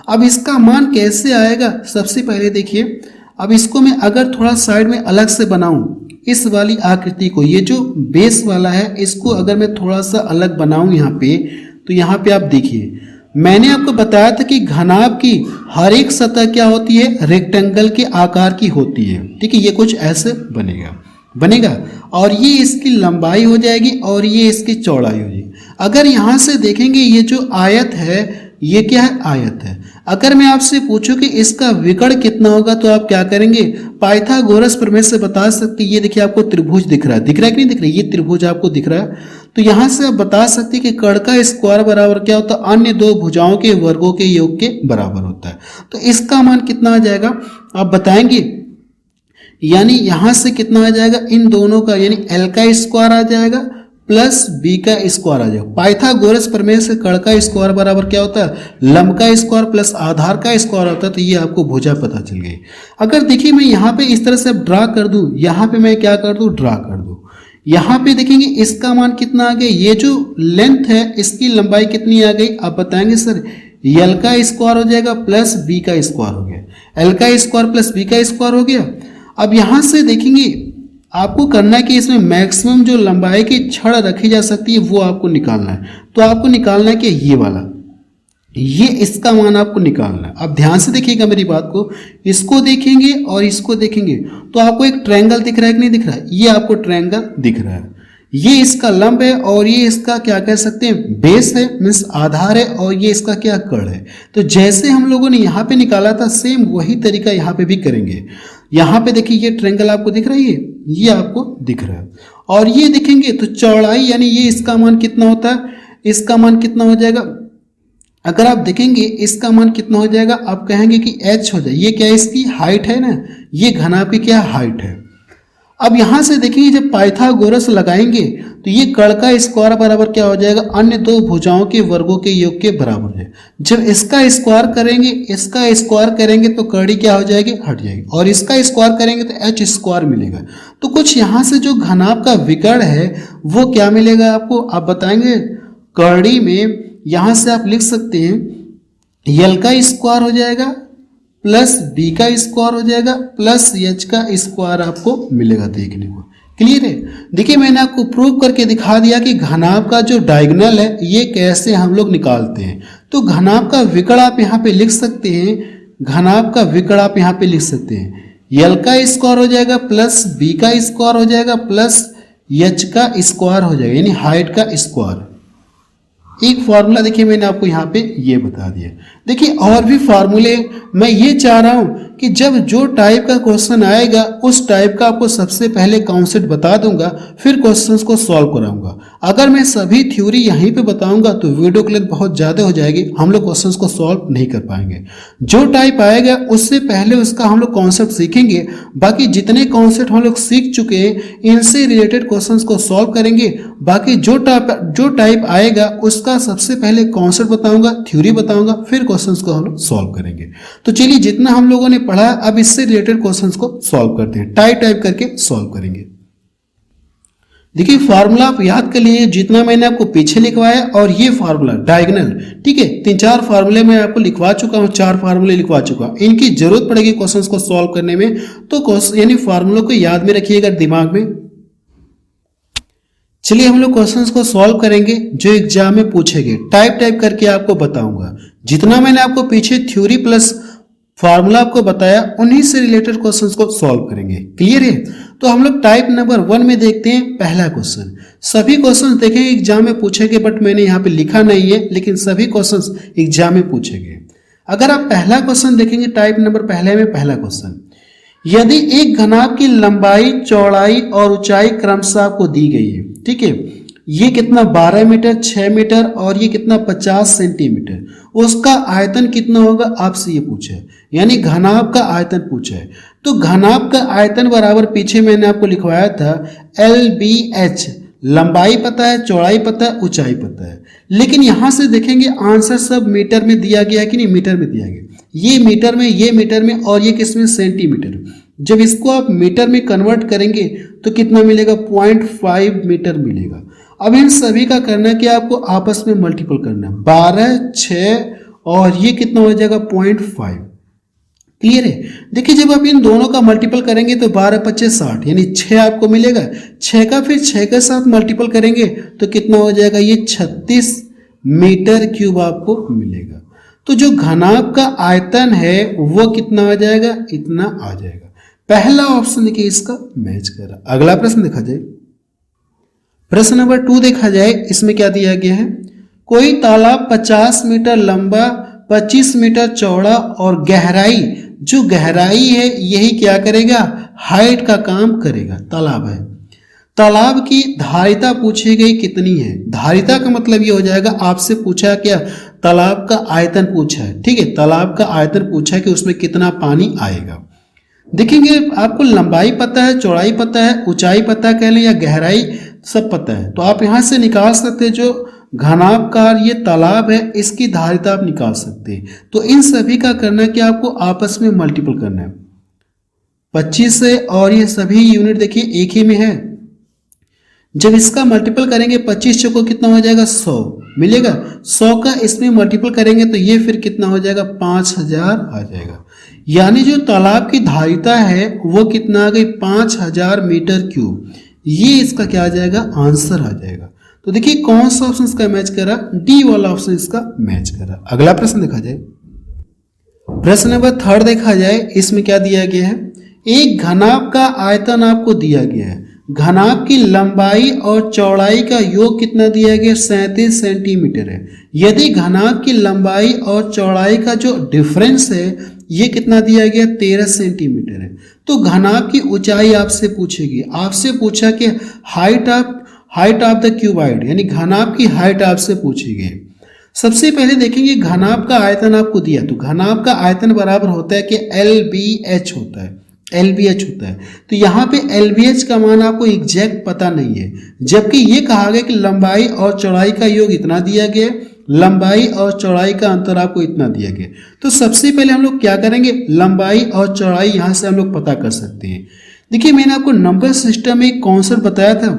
अब इसका मान कैसे आएगा, सबसे पहले देखिए। अब इसको मैं अगर थोड़ा साइड में अलग से बनाऊं, इस वाली आकृति को, ये जो बेस वाला है इसको अगर मैं थोड़ा सा अलग बनाऊं यहाँ पे, तो यहाँ पे आप देखिए मैंने आपको बताया था कि घनाभ की हर एक सतह क्या होती है, रेक्टेंगल के आकार की होती है, ठीक है। ये कुछ ऐसे बनेगा और ये इसकी लंबाई हो जाएगी और ये इसकी चौड़ाई हो जाएगी। अगर यहाँ से देखेंगे ये जो आयत है ये क्या है, आयत है। अगर मैं आपसे पूछूं कि इसका विकर्ण कितना होगा तो आप क्या करेंगे, पाइथागोरस प्रमेय से बता सकते। ये देखिए आपको त्रिभुज दिख रहा है कि नहीं दिख रहा है, ये त्रिभुज आपको दिख रहा है। तो यहाँ से आप बता सकते हैं कि कर्ण का स्क्वायर बराबर क्या होता है, अन्य दो भुजाओं के वर्गों के योग के बराबर होता है। तो इसका मान कितना आ जाएगा आप बताएंगे, यानी यहां से कितना आ जाएगा, इन दोनों का यानी एल का स्क्वायर आ जाएगा प्लस बी का स्क्वायर आ जाएगा। पाइथागोरस प्रमेय से कर्ण का स्क्वायर बराबर क्या होता है, लंब का स्क्वायर प्लस आधार का स्क्वायर होता है। तो ये आपको भुजा पता चल गई। अगर देखिए मैं यहाँ पे इस तरह से ड्रा कर दूं, यहाँ पे मैं क्या कर दूं, ड्रा कर दूं। यहाँ पे देखेंगे इसका मान कितना आ गया, ये जो लेंथ है इसकी लंबाई कितनी आ गई, आप बताएंगे सर एल का स्क्वायर हो जाएगा प्लस बी का स्क्वायर हो गया, एल का स्क्वायर प्लस बी का स्क्वायर हो गया। अब यहां से देखेंगे आपको करना है कि इसमें मैक्सिमम जो लंबाई की छड़ रखी जा सकती है वो आपको निकालना है। तो आपको निकालना है कि ये वाला, ये इसका मान आपको निकालना है। अब ध्यान से देखिएगा मेरी बात को, इसको देखेंगे और इसको देखेंगे तो आपको एक ट्रायंगल दिख रहा है कि नहीं दिख रहा है, ये आपको ट्रायंगल दिख रहा है। ये इसका लंब है और ये इसका क्या कह सकते हैं, बेस है, मीन्स आधार है, और ये इसका क्या कर्ण है। तो जैसे हम लोगों ने यहाँ पे निकाला था सेम वही तरीका यहाँ पे भी करेंगे। यहाँ पे देखिए ये ट्रायंगल आपको दिख रही है, ये आपको दिख रहा है, और ये देखेंगे तो चौड़ाई यानी ये इसका मान कितना होता है, इसका मान कितना हो जाएगा, अगर आप देखेंगे इसका मान कितना हो जाएगा, आप कहेंगे कि h हो जाए, ये क्या है इसकी हाइट है ना, ये घनाभ की क्या हाइट है। अब यहां से देखेंगे जब पाइथागोरस लगाएंगे तो ये कर्ण का स्क्वायर बराबर क्या हो जाएगा, अन्य दो भुजाओं के वर्गों के योग के बराबर है। जब इसका स्क्वायर करेंगे, इसका स्क्वायर करेंगे तो कर्णी क्या हो जाएगी, हट जाएगी, और इसका स्क्वायर करेंगे तो एच स्क्वायर मिलेगा। तो कुछ यहाँ से जो घनाभ का विकर्ण है वो क्या मिलेगा आपको, आप बताएंगे। कर्णी में यहां से आप लिख सकते हैं एल का स्क्वायर हो जाएगा प्लस बी का स्क्वायर हो जाएगा प्लस एच का स्क्वायर आपको मिलेगा देखने को। क्लियर है। देखिए मैंने आपको प्रूव करके दिखा दिया कि घनाभ का जो डायगोनल है ये कैसे हम लोग निकालते हैं। तो घनाभ का विकर्ण आप यहाँ पे लिख सकते हैं, घनाभ का विकर्ण आप यहाँ पे लिख सकते हैं, एल का स्क्वायर हो जाएगा प्लस बी का स्क्वायर हो जाएगा प्लस एच का स्क्वायर हो जाएगा, यानी हाइट का स्क्वायर। एक फार्मूला देखिए मैंने आपको यहाँ पे ये बता दिया। देखिए और भी फार्मूले, मैं ये चाह रहा हूँ कि जब जो टाइप का क्वेश्चन आएगा उस टाइप का आपको सबसे पहले कॉन्सेप्ट बता दूंगा, फिर क्वेश्चंस को सॉल्व कराऊंगा। अगर मैं सभी थ्योरी यहीं पे बताऊंगा तो वीडियो की लेंथ बहुत ज़्यादा हो जाएगी, हम लोग क्वेश्चंस को सॉल्व नहीं कर पाएंगे। जो टाइप आएगा उससे पहले उसका हम लोग कॉन्सेप्ट सीखेंगे, बाकी जितने कॉन्सेप्ट हम लोग सीख चुके हैं इनसे रिलेटेड क्वेश्चंस को सॉल्व करेंगे। बाकी जो टाइप आएगा उसका सबसे पहले कॉन्सेप्ट बताऊंगा, थ्योरी बताऊंगा, फिर क्वेश्चंस को हम लोग सॉल्व करेंगे। तो चलिए जितना हम लोगों ने पढ़ा अब इससे रिलेटेड क्वेश्चंस को सॉल्व करते हैं, टाइप करके सॉल्व करेंगे। देखिए फार्मूला आप याद कर लिए जितना मैंने आपको पीछे लिखवाया, और ये फार्मूला डायगोनल, ठीक है, 3-4 फार्मूले मैं आपको लिखवा चुका हूँ, 4 फार्मूले लिखवा चुका हूँ। इनकी जरूरत पड़ेगी क्वेश्चंस को सॉल्व करने में, तो यानी फार्मूलों को याद में रखिएगा दिमाग में। चलिए हम लोग क्वेश्चंस को सॉल्व करेंगे जो एग्जाम में पूछेंगे, टाइप करके आपको बताऊंगा। जितना मैंने आपको पीछे थ्योरी प्लस फार्मूला आपको बताया उन्हीं से रिलेटेड क्वेश्चंस को सॉल्व करेंगे। क्लियर है। तो हम लोग टाइप नंबर 1 में देखते हैं पहला क्वेश्चन। सभी क्वेश्चंस देखेंगे एग्जाम में पूछेंगे, बट मैंने यहाँ पे लिखा नहीं है, लेकिन सभी क्वेश्चंस एग्जाम में पूछेंगे। अगर आप पहला क्वेश्चन देखेंगे टाइप नंबर पहले में, पहला क्वेश्चन, यदि एक घनाभ की लंबाई, चौड़ाई और ऊंचाई क्रमशः आपको दी गई है, ठीक है, ये कितना 12 मीटर, 6 मीटर और ये कितना 50 सेंटीमीटर, उसका आयतन कितना होगा आपसे ये पूछा है, यानी घनाभ का आयतन पूछा है। तो घनाभ का आयतन बराबर पीछे मैंने आपको लिखवाया था LBH, लंबाई पता है, चौड़ाई पता है, ऊंचाई पता है, लेकिन यहां से देखेंगे आंसर सब मीटर में दिया गया है कि नहीं, मीटर में दिया गया, ये मीटर में, ये मीटर में और ये किसमें, सेंटीमीटर। जब इसको आप मीटर में कन्वर्ट करेंगे तो कितना मिलेगा, 0.5 मीटर मिलेगा। अब इन सभी का करना है कि आपको आपस में मल्टीपल करना है, 12, 6 और ये कितना हो जाएगा 0.5। क्लियर है। देखिए जब आप इन दोनों का मल्टीपल करेंगे तो 12 25 60, यानी 6 आपको मिलेगा। 6 का फिर 6 के साथ मल्टीपल करेंगे तो कितना हो जाएगा, ये 36 मीटर क्यूब आपको मिलेगा। तो जो घनाभ का आयतन है वो कितना आ जाएगा, इतना आ जाएगा। पहला ऑप्शन देखिए इसका मैच कर रहा। अगला प्रश्न देखा जाए, प्रश्न नंबर 2 देखा जाए, इसमें क्या दिया गया है, कोई तालाब 50 मीटर लंबा, 25 मीटर चौड़ा और गहराई, जो गहराई है यही क्या करेगा, हाइट का काम करेगा। तालाब है तालाब की धारिता पूछी गई कितनी है। धारिता का मतलब ये हो जाएगा, आपसे पूछा क्या, तालाब का आयतन पूछा है, ठीक है, तालाब का आयतन पूछा है कि उसमें कितना पानी आएगा। देखेंगे आपको लंबाई पता है, चौड़ाई पता है, ऊंचाई पता कह लें या गहराई सब पता है, तो आप यहां से निकाल सकते हैं जो घनाभकार ये तालाब है इसकी धारिता आप निकाल सकते हैं। तो इन सभी का करना है कि आपको आपस में मल्टीपल करना है 25 से, और ये सभी यूनिट देखिए एक ही में है। जब इसका मल्टीपल करेंगे 25 चौको कितना हो जाएगा 100 मिलेगा, 100 का इसमें मल्टीपल करेंगे तो ये फिर कितना हो जाएगा 5000 आ जाएगा। यानी जो तालाब की धारिता है वो कितना आ गई 5000 मीटर क्यूब। ये इसका क्या आ जाएगा आंसर आ जाएगा। तो देखिए कौन सा ऑप्शन इसका मैच करा, डी वाला ऑप्शन इसका मैच करा। अगला प्रश्न देखा जाए, प्रश्न नंबर 3 देखा जाए, इसमें क्या दिया गया है, एक घनाभ का आयतन आपको दिया गया है, घनाभ की लंबाई और चौड़ाई का योग कितना दिया गया 37 सेंटीमीटर है। यदि घनाभ की लंबाई और चौड़ाई का जो डिफरेंस है ये कितना दिया गया 13 सेंटीमीटर है, तो घनाभ की ऊंचाई आपसे पूछेगी। आपसे पूछा कि हाइट ऑफ द क्यूबॉइड, यानी घनाभ की हाइट आपसे पूछी गई। सबसे पहले देखेंगे घनाभ का आयतन आपको दिया, तो घनाभ का आयतन बराबर होता है कि LBH होता है, LBH होता है। तो यहाँ पे LBH का मान आपको एग्जैक्ट पता नहीं है, जबकि ये कहा गया कि लंबाई और चौड़ाई का योग इतना दिया गया, लंबाई और चौड़ाई का अंतर आपको इतना दिया गया। तो सबसे पहले हम लोग क्या करेंगे, लंबाई और चौड़ाई यहाँ से हम लोग पता कर सकते हैं। देखिए मैंने आपको नंबर सिस्टम में एक कॉन्सेप्ट बताया था,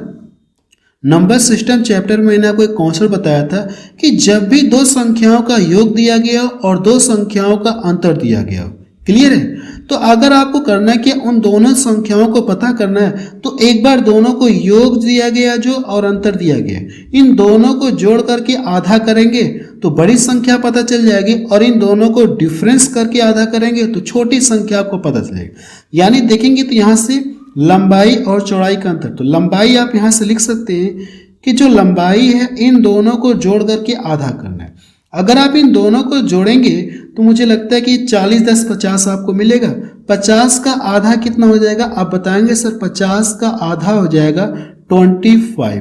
नंबर सिस्टम चैप्टर में मैंने आपको एक कॉन्सेप्ट बताया था कि जब भी दो संख्याओं का योग दिया गया और दो संख्याओं का अंतर दिया गया, क्लियर है, तो अगर आपको करना है कि उन दोनों संख्याओं को पता करना है तो एक बार दोनों को योग दिया गया जो और अंतर दिया गया, इन दोनों को जोड़ करके आधा करेंगे तो बड़ी संख्या पता चल जाएगी, और इन दोनों को डिफरेंस करके आधा करेंगे तो छोटी संख्या को पता चलेगी। यानी देखेंगे तो यहाँ से लंबाई और चौड़ाई का अंतर, तो लंबाई आप यहाँ से लिख सकते हैं कि जो लंबाई है इन दोनों को जोड़ करके आधा करना है। अगर आप इन दोनों को जोड़ेंगे तो मुझे लगता है कि 40 10 50 आपको मिलेगा। 50 का आधा कितना हो जाएगा, आप बताएंगे सर 50 का आधा हो जाएगा 25।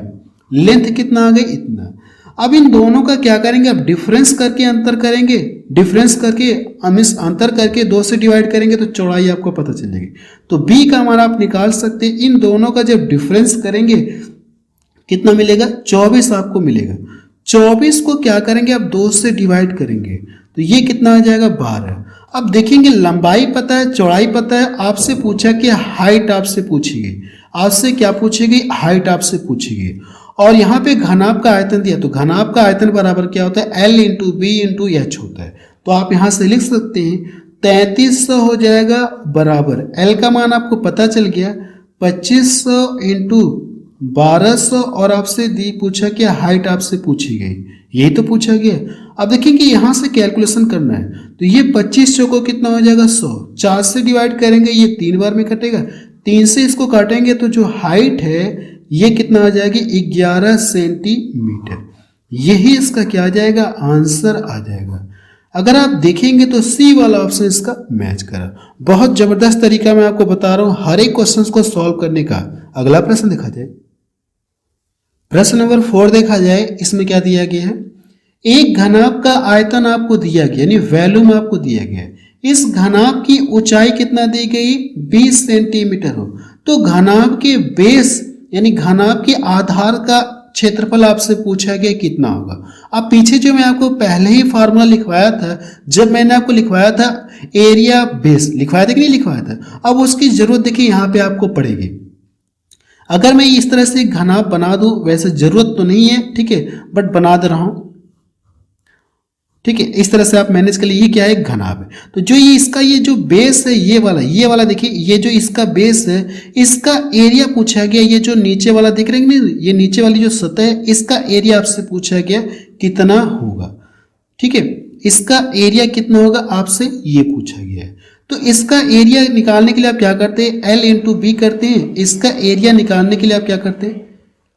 लेंथ कितना आ गई इतना। अब इन दोनों का क्या करेंगे, अब डिफरेंस करके अंतर करेंगे, डिफरेंस करके अंतर करके 2 से डिवाइड करेंगे तो चौड़ाई आपको पता चलेगी। तो b का मान आप निकाल सकते हैं, इन दोनों का जब डिफरेंस करेंगे कितना मिलेगा 24 आपको मिलेगा। 24 को क्या करेंगे, अब 2 से डिवाइड करेंगे तो ये कितना आ जाएगा 12। अब देखेंगे लंबाई पता है, चौड़ाई पता है, आपसे पूछा कि हाइट आपसे पूछी गई, आपसे क्या पूछी गई, हाइट आपसे पूछी गई, और यहाँ पे घनाभ का आयतन दिया, तो घनाभ का आयतन बराबर क्या होता है L into B into H होता है। तो आप यहाँ से लिख सकते हैं 3300 हो जाएगा बराबर, L का मान आपको पता चल गया 2500 इंटू 1200, और आपसे दी पूछा कि हाइट आपसे पूछी गई, यही तो पूछा गया। अब देखेंगे यहाँ से कैलकुलेशन करना है, तो ये 25 चौको कितना हो जाएगा 100, 4 से डिवाइड करेंगे ये 3 बार में कटेगा, 3 से इसको काटेंगे तो जो हाइट है ये कितना आ जाएगी 11 सेंटीमीटर। यही इसका क्या आ जाएगा आंसर आ जाएगा। अगर आप देखेंगे तो सी वाला ऑप्शन इसका मैच करा। बहुत जबरदस्त तरीका मैं आपको बता रहा हूं हर एक क्वेश्चन को सॉल्व करने का। अगला प्रश्न देखा जाए, प्रश्न नंबर 4 देखा जाए, इसमें क्या दिया गया है, एक घनाभ का आयतन आपको दिया गया, यानी वॉल्यूम आपको दिया गया, इस घनाभ की ऊंचाई कितना दी गई 20 सेंटीमीटर हो, तो घनाभ के बेस यानी घनाभ के आधार का क्षेत्रफल आपसे पूछा गया कितना होगा। अब पीछे जो मैं आपको पहले ही फार्मूला लिखवाया था, जब मैंने आपको लिखवाया था एरिया बेस लिखवाया था कि नहीं लिखवाया था, अब उसकी जरूरत देखिए यहाँ पे आपको पड़ेगी। अगर मैं इस तरह से घनाभ बना दूं, वैसे जरूरत तो नहीं है, ठीक है, बट बना दे रहा हूं, ठीक है, इस तरह से आप मैनेज कर लीजिए। क्या है घनाभ है, तो जो ये इसका ये जो बेस है ये वाला देखिए, ये जो इसका बेस है इसका एरिया पूछा गया, ये जो नीचे वाला देख रहे हैं ये नीचे वाली जो सतह है इसका एरिया आपसे पूछा गया कितना होगा, ठीक है, इसका एरिया कितना होगा आपसे ये पूछा गया है। तो इसका एरिया निकालने के लिए आप क्या करते हैं L इंटू बी करते हैं, इसका एरिया निकालने के लिए आप क्या करते हैं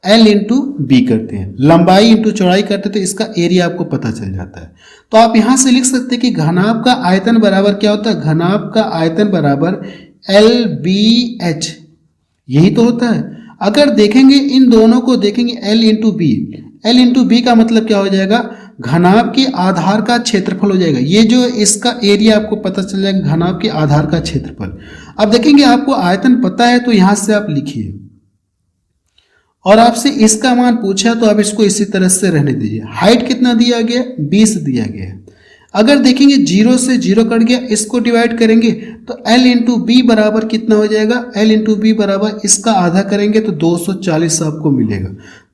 L इंटू बी करते हैं, लंबाई इंटू चौड़ाई करते हैं, तो इसका एरिया आपको पता चल जाता है। तो आप यहां से लिख सकते हैं कि घनाभ का आयतन बराबर क्या होता है, घनाभ का आयतन बराबर LBH, यही तो होता है। अगर देखेंगे इन दोनों को देखेंगे L into B, L into B का मतलब क्या हो जाएगा, घनाभ के आधार का क्षेत्रफल हो जाएगा। ये जो इसका एरिया आपको पता चल जाएगा घनाभ के आधार का क्षेत्रफल। अब देखेंगे आपको आयतन पता है तो यहां से आप लिखिए, और आपसे इसका मान पूछा तो आप इसको इसी तरह से रहने दीजिए। हाइट कितना दिया गया, 20 दिया गया है। अगर देखेंगे 0 से 0 कट गया, इसको डिवाइड करेंगे तो L इंटू बी बराबर कितना हो जाएगा, L इंटू बी बराबर इसका आधा करेंगे तो 240 आपको मिलेगा,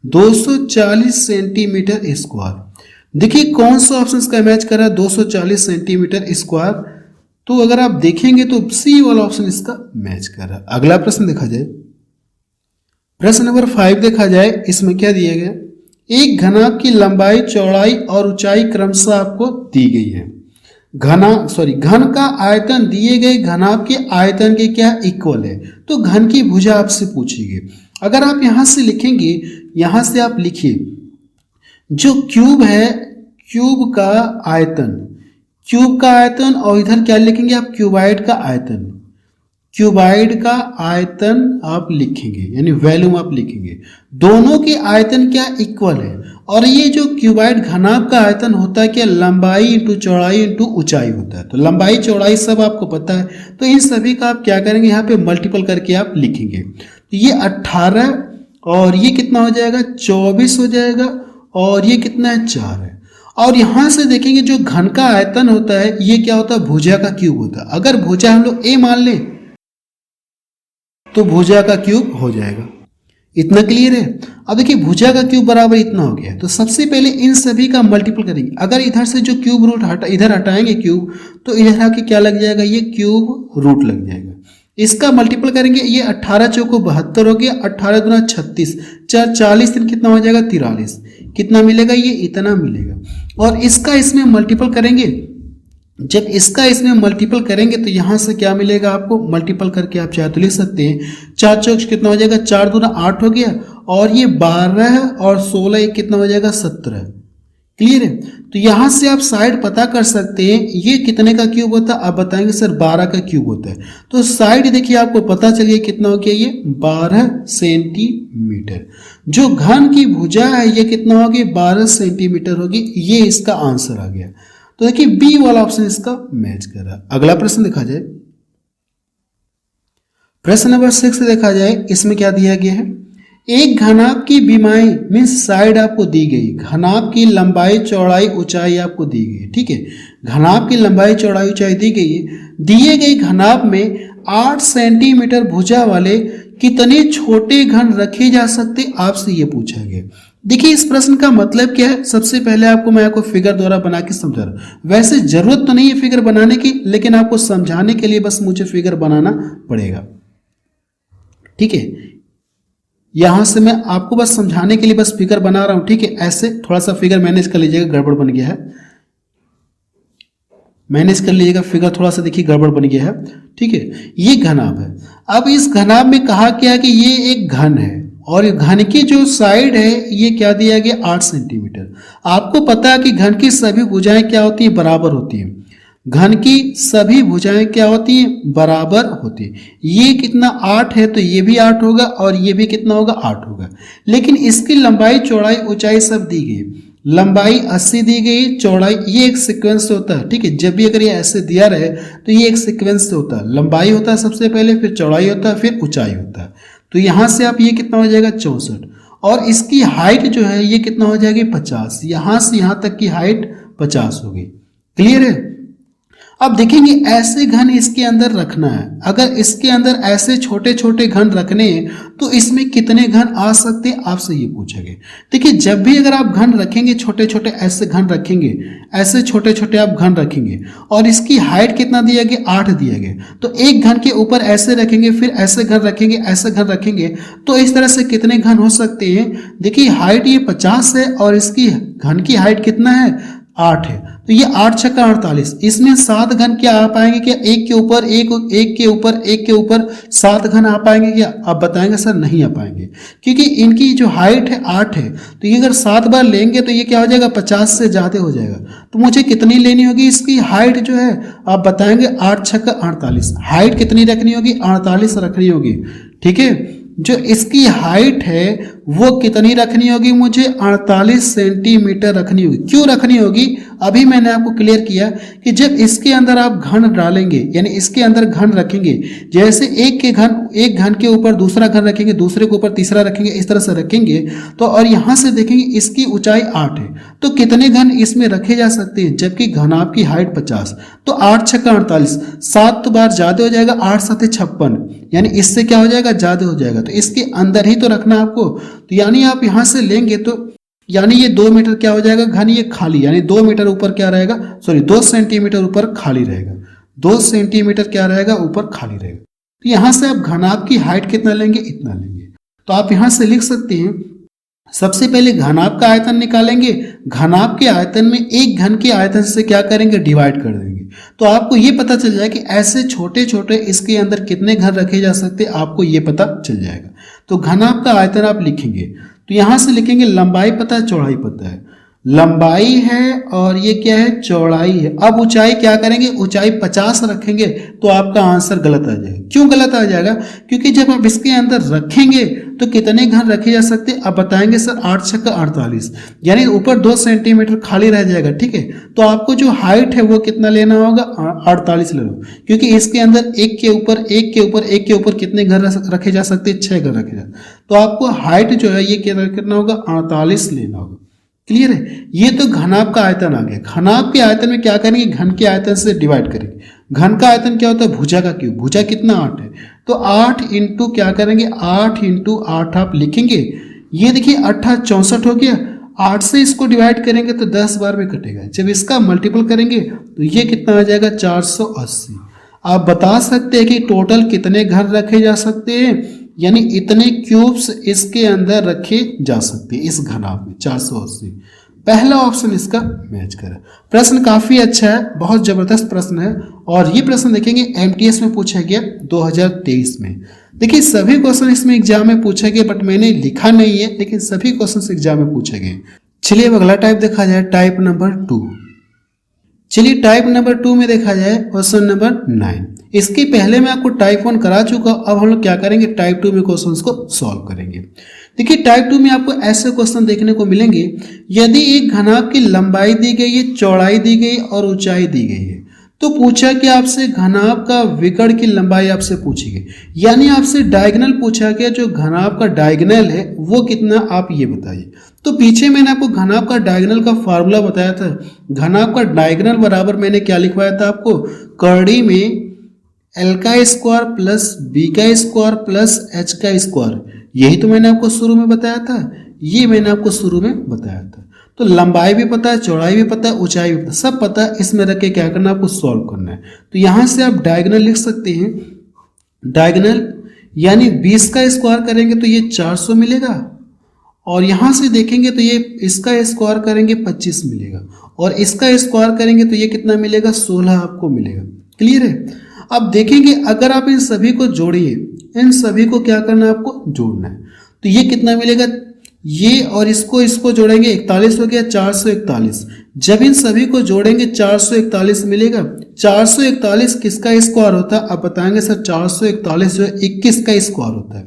240 सेंटीमीटर स्क्वायर। देखिए कौन सा ऑप्शन इसका मैच कर रहा है, 240 सेंटीमीटर स्क्वायर। तो अगर आप देखेंगे तो सी वाला ऑप्शन इसका मैच कर रहा है। अगला प्रश्न देखा जाए, प्रश्न नंबर 5 देखा जाए, इसमें क्या दिया गया, एक घनाभ की लंबाई चौड़ाई और ऊंचाई क्रमशः आपको दी गई है। घन का आयतन दिए गए घनाभ के आयतन के क्या इक्वल है, तो घन की भुजा आपसे पूछेगी। अगर आप यहां से लिखेंगे, यहां से आप लिखिए जो क्यूब है, क्यूब का आयतन और इधर क्या लिखेंगे आप, क्यूबाइड का आयतन, क्यूबाइड का आयतन आप लिखेंगे यानी वॉल्यूम आप लिखेंगे। दोनों के आयतन क्या इक्वल है, और ये जो क्यूबाइड घनाभ का आयतन होता है क्या, लंबाई इंटू चौड़ाई इंटू ऊंचाई होता है। तो लंबाई चौड़ाई सब आपको पता है, तो इन सभी का आप क्या करेंगे, यहाँ पे मल्टीपल करके आप लिखेंगे। तो ये 18 और ये कितना हो जाएगा, 24 हो जाएगा, और ये कितना है, 4 है। और यहां से देखेंगे जो घन का आयतन होता है ये क्या होता है, भुजा का क्यूब होता है। अगर भुजा हम लोग ए मान लें तो भुजा का क्यूब हो जाएगा। इतना क्लियर है। अब देखिए भुजा का क्यूब बराबर इतना हो गया, तो सबसे पहले इन सभी का मल्टीपल करेंगे। अगर इधर से जो क्यूब रूट इधर हटाएंगे क्यूब, तो इधर आके क्या लग जाएगा, ये क्यूब रूट लग जाएगा। इसका मल्टीपल करेंगे, ये 18 चौको 72 हो गया, 18 दूना 36, 4 40 दिन कितना हो जाएगा, 43। कितना मिलेगा, ये इतना मिलेगा। और इसका इसमें मल्टीपल करेंगे, जब इसका इसमें मल्टीपल करेंगे तो यहां से क्या मिलेगा आपको, मल्टीपल करके आप चाहे तो लिख सकते हैं। 4 चौक कितना हो जाएगा, 4 दूना 8 हो गया, और ये 12 और 16 कितना हो जाएगा, 17। क्लियर है। तो यहां से आप साइड पता कर सकते हैं ये कितने का क्यूब होता है, आप बताएंगे सर 12 का क्यूब होता है। तो साइड देखिए आपको पता चलिए कितना हो गया, ये 12 सेंटीमीटर। जो घन की भुजा है ये कितना होगी, 12 सेंटीमीटर होगी। ये इसका आंसर आ गया। तो देखिए बी वाला ऑप्शन इसका मैच कर रहा है। अगला प्रश्न देखा जाए, प्रश्न नंबर 6 देखा जाए, इसमें क्या दिया गया है, एक घनाभ की विमाई मीन्स साइड आपको दी गई, घनाभ की लंबाई चौड़ाई ऊंचाई आपको दी गई। ठीक है, घनाभ की लंबाई चौड़ाई ऊंचाई दी गई है। दिए गए घनाभ में 8 सेंटीमीटर भुजा वाले कितने छोटे घन रखे जा सकते, आपसे ये पूछा गया। देखिए इस प्रश्न का मतलब क्या है, सबसे पहले मैं आपको फिगर द्वारा बना के समझा रहा हूं। वैसे जरूरत तो नहीं है फिगर बनाने की, लेकिन आपको समझाने के लिए बस मुझे फिगर बनाना पड़ेगा। ठीक है, यहां से मैं आपको बस समझाने के लिए बस फिगर बना रहा हूं। ठीक है, ऐसे थोड़ा सा फिगर मैनेज कर लीजिएगा, गड़बड़ बन गया है, मैनेज कर लीजिएगा। फिगर थोड़ा सा देखिए गड़बड़ बन गया है। ठीक है, ये घनाभ है। अब इस घनाभ में कहा क्या कि ये एक घन है, और घन की जो साइड है ये क्या दिया गया, 8 सेंटीमीटर। आपको पता है कि घन की सभी भुजाएं क्या होती है, बराबर होती है। घन की सभी भुजाएं क्या होती हैं, बराबर होती है। ये कितना 8 है, तो ये भी 8 होगा, और ये भी कितना होगा, 8 होगा। लेकिन इसकी लंबाई चौड़ाई ऊंचाई सब दी गई। लंबाई 80 दी गई, चौड़ाई, ये एक सीक्वेंस से होता है। ठीक है, जब भी अगर ये ऐसे दिया रहे तो ये एक सीक्वेंस से होता है। लंबाई होता है सबसे पहले, फिर चौड़ाई होता है, फिर ऊंचाई होता है। तो यहां से आप ये कितना हो जाएगा, 64, और इसकी हाइट जो है ये कितना हो जाएगी, 50। यहां से यहां तक की हाइट 50 होगी। क्लियर है। अब देखेंगे ऐसे घन इसके अंदर रखना है। अगर इसके अंदर ऐसे छोटे छोटे घन रखने हैं तो इसमें कितने घन आ सकते हैं, आपसे ये पूछेंगे। देखिए जब भी अगर आप घन रखेंगे, छोटे छोटे ऐसे घन रखेंगे, ऐसे छोटे छोटे आप घन रखेंगे, और इसकी हाइट कितना दिया गया, 8 दिया गया, तो एक घन के ऊपर ऐसे रखेंगे, फिर ऐसे घन रखेंगे, ऐसे घन रखेंगे, तो इस तरह से कितने घन हो सकते हैं। देखिए हाइट ये 50 है, और इसकी घन की हाइट कितना है, 8 है। तो ये 8 छक्का 48, इसमें 7 घन क्या आ पाएंगे क्या, एक के ऊपर एक, एक के ऊपर एक के ऊपर 7 घन आ पाएंगे क्या, आप बताएंगे सर नहीं आ पाएंगे, क्योंकि इनकी जो हाइट है 8 है। तो ये अगर 7 बार लेंगे तो ये क्या हो जाएगा, 50 से ज़्यादा हो जाएगा। तो मुझे कितनी लेनी होगी इसकी हाइट जो है, आप बताएंगे 8 छक्का 48। हाइट कितनी रखनी होगी, 48 रखनी होगी। ठीक है, जो इसकी हाइट है वो कितनी रखनी होगी, मुझे 48 सेंटीमीटर रखनी होगी। क्यों रखनी होगी, अभी मैंने आपको क्लियर किया कि जब इसके अंदर आप घन डालेंगे, यानी इसके अंदर घन रखेंगे, जैसे एक घन के ऊपर दूसरा घन रखेंगे, दूसरे के ऊपर तीसरा रखेंगे, इस तरह से रखेंगे तो, और यहाँ से देखेंगे इसकी ऊंचाई 8 है, तो कितने घन इसमें रखे जा सकते हैं, जबकि घन आपकी हाइट 50, तो 8 छक्का 48, 7 बार ज्यादा हो जाएगा, 8 7 56, यानी इससे क्या हो जाएगा, ज्यादा हो जाएगा, तो इसके अंदर ही तो रखना आपको। तो यानी आप यहां से लेंगे तो यानी ये 2 मीटर क्या हो जाएगा घन, ये खाली, यानी 2 मीटर ऊपर क्या रहेगा, सॉरी 2 सेंटीमीटर ऊपर खाली रहेगा, 2 सेंटीमीटर क्या रहेगा, ऊपर खाली रहेगा। तो यहां से आप घनाभ की हाइट कितना लेंगे, इतना लेंगे। तो आप यहां से लिख सकते हैं, सबसे पहले घनाभ का आयतन निकालेंगे, घनाभ के आयतन में एक घन के आयतन से क्या करेंगे, डिवाइड कर देंगे, तो आपको ये पता चल जाएगा कि ऐसे छोटे छोटे इसके अंदर कितने घन रखे जा सकते हैं, आपको ये पता चल जाएगा। तो घनाभ का आयतन आप लिखेंगे, तो यहां से लिखेंगे लंबाई पता है, चौड़ाई पता है, लंबाई है और ये क्या है, चौड़ाई है। अब ऊंचाई क्या करेंगे, ऊंचाई 50 रखेंगे, तो आपका आंसर गलत आ जाएगा। क्यों गलत आ जाएगा, क्योंकि जब आप इसके अंदर रखेंगे तो कितने घन रखे जा सकते हैं, आप बताएंगे सर 8 छक्का 48, यानी ऊपर 2 सेंटीमीटर खाली रह जाएगा, ठीक है। तो आपको जो हाइट है वो कितना लेना होगा, 48 ले लो, क्योंकि इसके अंदर एक के ऊपर एक के ऊपर एक के ऊपर कितने घन रखे जा सकते हैं, 6 घन रखे जा, तो आपको हाइट जो है ये कितना होगा, 48 लेना होगा। क्लियर है, ये तो घनाभ का आयतन आ गया। घनाभ के आयतन में क्या करेंगे, घन के आयतन से डिवाइड करेंगे। घन का आयतन क्या होता है, भुजा का क्यूब, भुजा कितना 8 है, तो 8 इंटू क्या करेंगे, 8 इंटू 8 आप लिखेंगे। ये देखिए 8 64 हो गया, 8 से इसको डिवाइड करेंगे तो 10 बार में कटेगा, जब इसका मल्टीपल करेंगे तो ये कितना आ जाएगा, 480। आप बता सकते हैं कि टोटल कितने घन रखे जा सकते हैं, यानी इतने क्यूब्स इसके अंदर रखे जा सकते हैं इस घनाभ में, 480। पहला ऑप्शन इसका मैच करा। प्रश्न काफी अच्छा है, बहुत जबरदस्त प्रश्न है, और ये प्रश्न देखेंगे एमटीएस में पूछा गया 2023 में। देखिए सभी क्वेश्चन इसमें एग्जाम में पूछे गए, बट मैंने लिखा नहीं है, लेकिन सभी क्वेश्चन एग्जाम में पूछे गए। चलिए अब अगला टाइप देखा जाए, टाइप नंबर 2। चलिए टाइप नंबर 2 में देखा जाए क्वेश्चन नंबर 9। इसके पहले मैं आपको टाइप 1 करा चुका, अब हम लोग क्या करेंगे, टाइप 2 में क्वेश्चंस को सॉल्व करेंगे। देखिए टाइप 2 में आपको ऐसे क्वेश्चन देखने को मिलेंगे, यदि एक घनाभ की लंबाई दी गई है, चौड़ाई दी गई और ऊंचाई दी गई है, तो पूछा कि आपसे घनाभ का विकर्ण की लंबाई आपसे पूछी गई, यानी आपसे डायगोनल पूछा गया, जो घनाभ का डायगोनल है वो कितना, आप ये बताइए। तो पीछे मैंने आपको घनाभ का डायगोनल का फार्मूला बताया था। घनाभ का डायगोनल बराबर मैंने क्या लिखवाया था आपको, करड़ी में एल का स्क्वायर प्लस बी का स्क्वायर प्लस एच का स्क्वायर, यही तो मैंने आपको शुरू में बताया था, ये मैंने आपको शुरू में बताया था। तो लंबाई भी पता है, चौड़ाई भी पता है, ऊंचाई भी पता है, सब पता है। इसमें रख के क्या करना है, आपको सॉल्व करना है। तो यहां से आप डायगोनल लिख सकते हैं, डायगोनल यानी 20 का स्क्वायर करेंगे तो ये 400 मिलेगा, और यहां से देखेंगे तो ये इसका स्क्वायर करेंगे 25 मिलेगा, और इसका स्क्वायर करेंगे तो ये कितना मिलेगा, 16 आपको मिलेगा। क्लियर है। अब देखेंगे अगर आप इन सभी को जोड़िए, इन सभी को क्या करना है, आपको जोड़ना है, तो ये कितना मिलेगा, ये और इसको जोड़ेंगे 41 हो गया, 441। जब इन सभी को जोड़ेंगे 441 मिलेगा। 441 किसका स्क्वायर होता है, आप बताएंगे सर 441 जो है 21 का स्क्वायर होता है।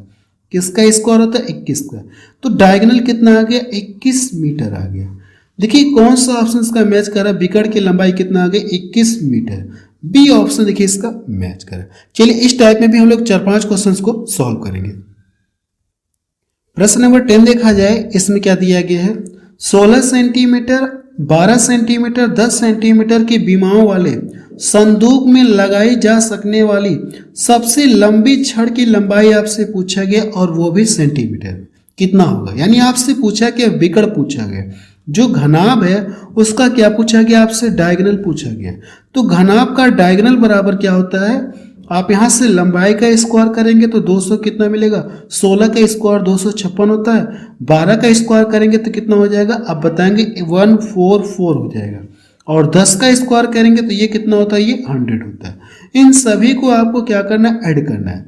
किसका स्क्वायर होता है, 21 का। तो डायगोनल कितना आ गया, 21 मीटर आ गया। देखिए कौन सा ऑप्शन इसका मैच कर रहा है, विकर्ण की लंबाई कितना आ गया, 21 मीटर। बी ऑप्शन देखिए इसका मैच कर रहा है। चलिए इस टाइप में भी हम लोग 4-5 क्वेश्चंस को सॉल्व करेंगे। प्रश्न नंबर 10 देखा जाए, इसमें क्या दिया गया है, 16 सेंटीमीटर, 12 सेंटीमीटर, 10 सेंटीमीटर की बीमाओं वाले संदूक में लगाई जा सकने वाली सबसे लंबी छड़ की लंबाई आपसे पूछा गया, और वो भी सेंटीमीटर कितना होगा। यानी आपसे पूछा गया, विकर्ण पूछा गया, जो घनाभ है उसका क्या पूछा गया, आपसे डायगोनल पूछा गया। तो घनाभ का डायगोनल बराबर क्या होता है, आप यहां से लंबाई का स्क्वायर करेंगे तो 200 कितना मिलेगा, 16 का स्क्वायर 256 होता है, 12 का स्क्वायर करेंगे तो कितना हो जाएगा, आप बताएंगे 144 हो जाएगा, और 10 का स्क्वायर करेंगे तो ये कितना होता है, ये 100 होता है। इन सभी को आपको क्या करना है, ऐड करना है।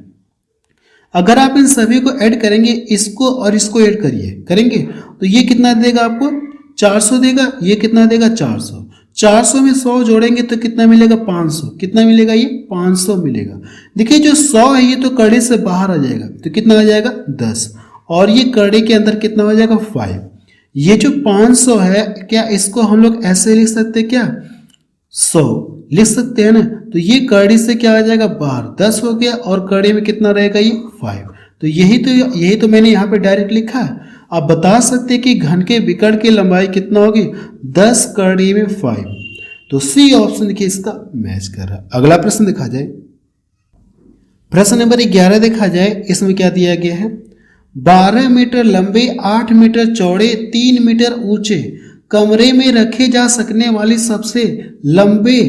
अगर आप इन सभी को ऐड करेंगे, इसको और इसको ऐड करेंगे तो ये कितना देगा आपको, 400 देगा। ये कितना देगा, 400। 400 में 100 जोड़ेंगे तो कितना मिलेगा 500, कितना मिलेगा ये 500 मिलेगा। देखिए जो 100 है ये तो कड़ी से बाहर आ जाएगा तो कितना आ जाएगा 10, और ये कड़ी के अंदर कितना हो जाएगा 5। ये जो 500 है क्या इसको हम लोग ऐसे लिख सकते हैं क्या 100 लिख सकते हैं ना, तो ये कड़ी से क्या आ जाएगा बाहर 10 हो गया और कड़ी में कितना रहेगा ये 5। तो यही तो मैंने यहाँ पे डायरेक्ट लिखा है। आप बता सकते हैं कि घन के विकर्ण की लंबाई कितना होगी 10 कड़ी में 5। तो सी ऑप्शन देखिए इसका मैच कर रहा है। अगला प्रश्न देखा जाए, प्रश्न नंबर 11 देखा जाए, इसमें क्या दिया गया है 12 मीटर लंबे 8 मीटर चौड़े 3 मीटर ऊंचे कमरे में रखे जा सकने वाली सबसे लंबे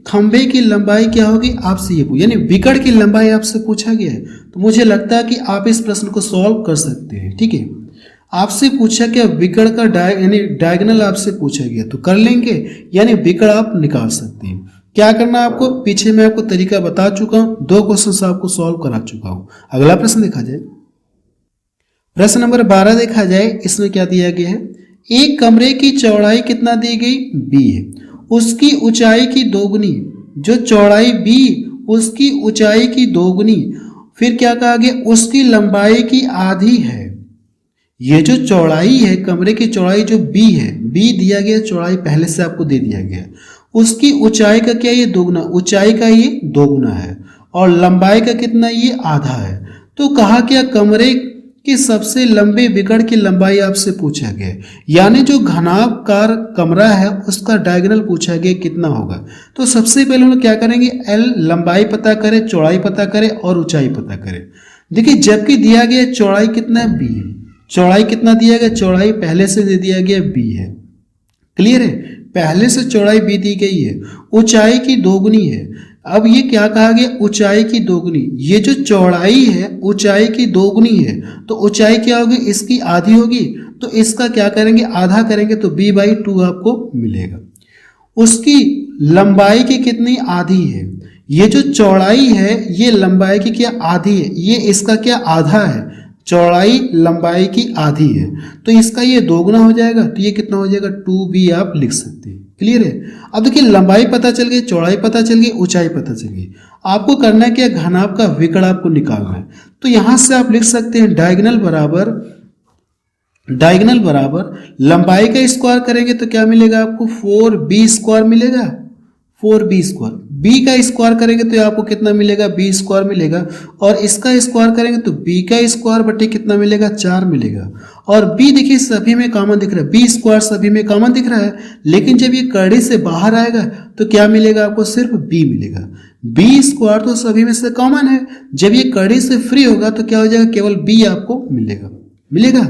खंभे की लंबाई क्या होगी आपसे ये यानी विकर्ण की लंबाई आपसे पूछा गया है। तो मुझे लगता है कि आप इस प्रश्न को सॉल्व कर सकते हैं। ठीक है, आपसे पूछा क्या विकर्ण का यानी डायगोनल आपसे पूछा गया तो कर लेंगे, यानी विकर्ण आप निकाल सकते हैं। क्या करना है आपको, पीछे मैं आपको तरीका बता चुका हूं, 2 क्वेश्चन आपको सॉल्व करा चुका हूं। अगला प्रश्न देखा जाए, प्रश्न नंबर 12 देखा जाए, इसमें क्या दिया गया है एक कमरे की चौड़ाई कितना दी गई b है, उसकी ऊंचाई की दोगुनी, जो चौड़ाई b उसकी ऊंचाई की दोगुनी, फिर क्या कहा गया उसकी लंबाई की आधी है। ये जो चौड़ाई है कमरे की चौड़ाई जो b है, b दिया गया चौड़ाई पहले से आपको दे दिया गया, उसकी ऊंचाई का क्या ये दोगुना, ऊंचाई का ये दोगुना है और लंबाई का कितना ये आधा है। तो कहा क्या कमरे कि सबसे लंबे विकर्ण की लंबाई आपसे पूछा गया, यानी जो घनाकार कमरा है उसका डायगोनल पूछा गया कितना होगा। तो सबसे पहले हम लोग क्या करेंगे एल लंबाई पता करें, चौड़ाई पता करें और ऊंचाई पता करें। देखिए जबकि दिया गया चौड़ाई कितना है बी, चौड़ाई कितना दिया गया, चौड़ाई पहले से दे दिया गया बी है, क्लियर है, पहले से चौड़ाई बी दी गई है, ऊंचाई की दोगुनी है। अब ये क्या कहा गया ऊंचाई की दोगुनी, ये जो चौड़ाई है ऊंचाई की दोगुनी है तो ऊंचाई क्या होगी इसकी आधी होगी, तो इसका क्या करेंगे आधा करेंगे तो b/2 आपको मिलेगा। उसकी लंबाई की कितनी आधी है, ये जो चौड़ाई है ये लंबाई की क्या आधी है, ये इसका क्या आधा है, चौड़ाई लंबाई की आधी है तो इसका ये दोगुना हो जाएगा तो ये कितना हो जाएगा 2b आप लिख सकते हैं, क्लियर है। अब देखिए लंबाई पता चल गई, चौड़ाई पता चल गई, ऊंचाई पता चल गई, आपको करना है क्या घनाभ का विकर्ण आपको निकालना है। तो यहां से आप लिख सकते हैं डायगोनल बराबर लंबाई का स्क्वायर करेंगे तो क्या मिलेगा आपको 4b² मिलेगा, 4b², b का स्क्वायर करेंगे तो आपको कितना मिलेगा b² मिलेगा और इसका स्क्वायर करेंगे तो b का स्क्वायर बटे कितना मिलेगा 4 मिलेगा। और b देखिए सभी में कॉमन दिख रहा है, b² सभी में कॉमन दिख रहा है, लेकिन जब ये कड़ी से बाहर आएगा तो क्या मिलेगा आपको सिर्फ b मिलेगा, b² तो सभी में से कॉमन है, जब ये कड़ी से फ्री होगा तो क्या हो जाएगा केवल b आपको मिलेगा।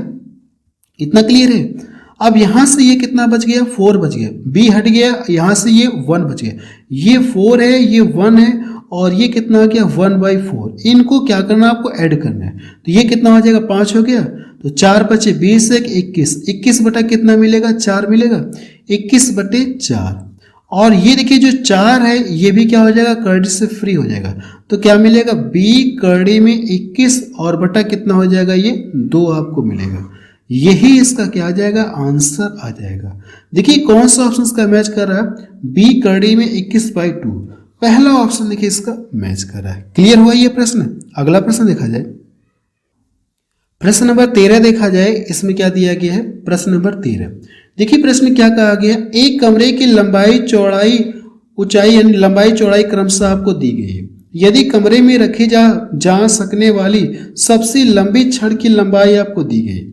इतना क्लियर है। अब यहां से ये कितना बच गया 4 बच गया, b हट गया, यहां से ये 1 बच गया, ये 4 है ये 1 है और ये कितना हो गया 1/4। इनको क्या करना आपको ऐड करना है तो ये कितना हो जाएगा 5 हो गया, तो 4 बचे 20 1 21, 21 बटा कितना मिलेगा 4 मिलेगा, 21/4। और ये देखिए जो 4 है ये भी क्या हो जाएगा कड़ी से फ्री हो जाएगा तो क्या मिलेगा b कड़ी में 21 और बटा कितना हो जाएगा ये 2 आपको मिलेगा। यही इसका क्या आ जाएगा आंसर आ जाएगा। देखिए कौन सा ऑप्शन इसका मैच कर रहा है b कड़ी में 21/2, पहला ऑप्शन देखिए इसका मैच कर रहा है। क्लियर हुआ ये प्रश्न। अगला प्रश्न देखा जाए, प्रश्न नंबर 13 देखा जाए, इसमें क्या दिया गया है प्रश्न नंबर 13। देखिए प्रश्न क्या कहा गया, एक कमरे की लंबाई चौड़ाई ऊंचाई यानी लंबाई चौड़ाई क्रमशः आपको दी गई है, यदि कमरे में रखी जा सकने वाली सबसे लंबी छड़ की लंबाई आपको दी गई,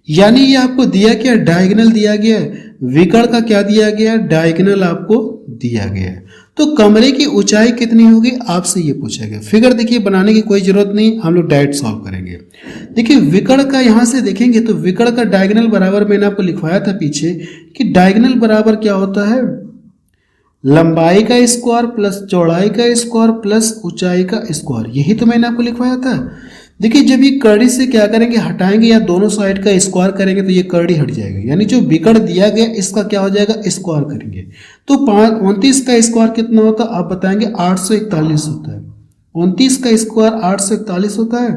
यानी ये आपको दिया क्या डायगोनल दिया गया है, विकर्ण का क्या दिया गया है डायगोनल आपको दिया गया है। तो कमरे की ऊंचाई कितनी होगी आपसे ये पूछा गया। फिगर देखिए बनाने की कोई जरूरत नहीं, हम लोग डायरेक्ट सॉल्व करेंगे। देखिए विकर्ण का यहां से देखेंगे तो विकर्ण का डायगोनल बराबर मैंने आपको लिखवाया था पीछे कि डायगोनल बराबर क्या होता है लंबाई का स्क्वायर प्लस चौड़ाई का स्क्वायर प्लस ऊंचाई का स्क्वायर, यही तो मैंने आपको लिखवाया था। देखिए जब ये कड़ी से क्या करेंगे हटाएंगे या दोनों साइड का स्क्वायर करेंगे तो ये कड़ी हट जाएगा, यानी जो विकर्ण दिया गया इसका क्या हो जाएगा स्क्वायर करेंगे तो 29 का स्क्वायर कितना होता है आप बताएंगे 841 होता है, 29 का स्क्वायर 841 होता है।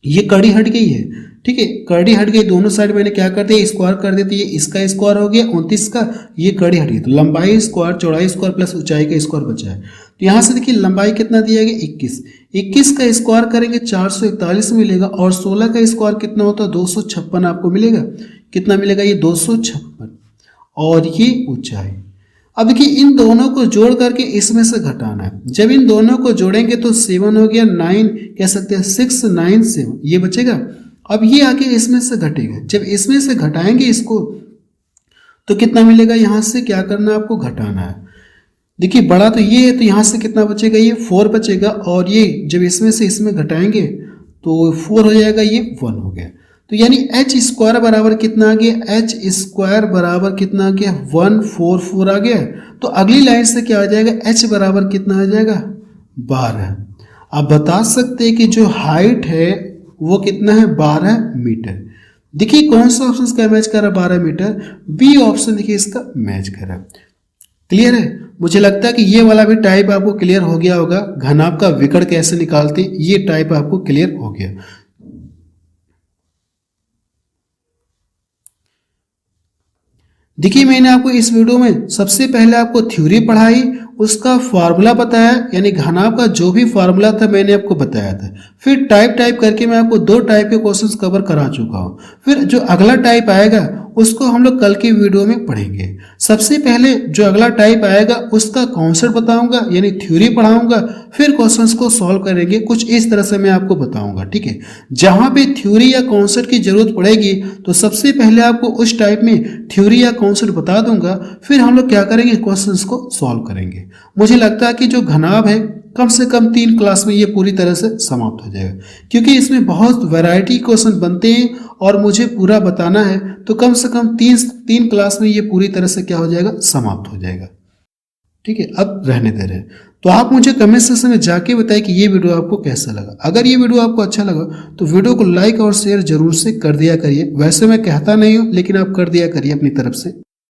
ये कड़ी हट गई है, ठीक है, कड़ी हट गई, दोनों साइड मैंने क्या कर दिया, स्क्वायर कर दिया, तो ये इसका स्क्वायर हो गया 29 का, ये कड़ी हट गई, तो लंबाई स्क्वायर चौड़ाई स्क्वायर प्लस ऊंचाई का स्क्वायर बचा है। तो यहाँ से देखिए लंबाई कितना दिया गया 21, 21 का स्क्वायर करेंगे 441 मिलेगा, और 16 का स्क्वायर कितना होता है 256 आपको मिलेगा, कितना मिलेगा ये 256, और ये ऊंचाई। अब देखिए इन दोनों को जोड़ करके इसमें से घटाना है, जब इन दोनों को जोड़ेंगे तो 7 हो गया, 9 कह सकते हैं 6 9 7 ये बचेगा। अब ये आके इसमें से घटेगा, जब इसमें से घटाएंगे इसको तो कितना मिलेगा, यहाँ से क्या करना है आपको घटाना है। देखिए बड़ा तो ये है, तो यहाँ से कितना बचेगा, ये 4 बचेगा, और ये जब इसमें से इसमें घटाएंगे तो 4 हो जाएगा, ये 1 हो गया। तो यानी एच स्क्वायर बराबर कितना आ गया, एच स्क्वायर बराबर कितना आ गया 144 आ गया। तो अगली लाइन से क्या आ जाएगा, एच बराबर कितना आ जाएगा 12। आप बता सकते हैं कि जो हाइट है वो कितना है 12 मीटर। देखिए कौन सा ऑप्शन इसका मैच कर रहा है 12 मीटर, बी ऑप्शन देखिए इसका मैच कर रहा है। क्लियर है, मुझे लगता है कि ये वाला भी टाइप आपको क्लियर हो गया होगा, घनाभ का विकर्ण कैसे निकालते ये टाइप आपको क्लियर हो गया। देखिए मैंने आपको इस वीडियो में सबसे पहले आपको थ्योरी पढ़ाई, उसका फार्मूला बताया, यानी घनाभ का जो भी फार्मूला था मैंने आपको बताया था। फिर टाइप करके मैं आपको 2 टाइप के क्वेश्चंस कवर करा चुका हूँ। फिर जो अगला टाइप आएगा उसको हम लोग कल के वीडियो में पढ़ेंगे। सबसे पहले जो अगला टाइप आएगा उसका कॉन्सेप्ट बताऊंगा, यानी थ्योरी पढ़ाऊंगा, फिर क्वेश्चंस को सॉल्व करेंगे, कुछ इस तरह से मैं आपको बताऊंगा, ठीक है। जहां पे थ्योरी या कॉन्सेप्ट की जरूरत पड़ेगी तो सबसे पहले आपको उस टाइप में थ्योरी या कॉन्सेप्ट बता दूंगा, फिर हम लोग क्या करेंगे क्वेश्चंस को सॉल्व करेंगे। मुझे लगता है कि जो घनाभ है कम से कम 3 क्लास में ये पूरी तरह से समाप्त हो जाएगा, क्योंकि इसमें बहुत वैरायटी क्वेश्चन बनते हैं और मुझे पूरा बताना है, तो कम से कम 3 क्लास में ये पूरी तरह से क्या हो जाएगा समाप्त हो जाएगा, ठीक है। अब रहने दे रहे हैं, तो आप मुझे कमेंट सेक्शन में जाके बताएं कि ये वीडियो आपको कैसा लगा। अगर ये वीडियो आपको अच्छा लगा तो वीडियो को लाइक और शेयर जरूर से कर दिया करिए। वैसे मैं कहता नहीं हूँ, लेकिन आप कर दिया करिए अपनी तरफ से।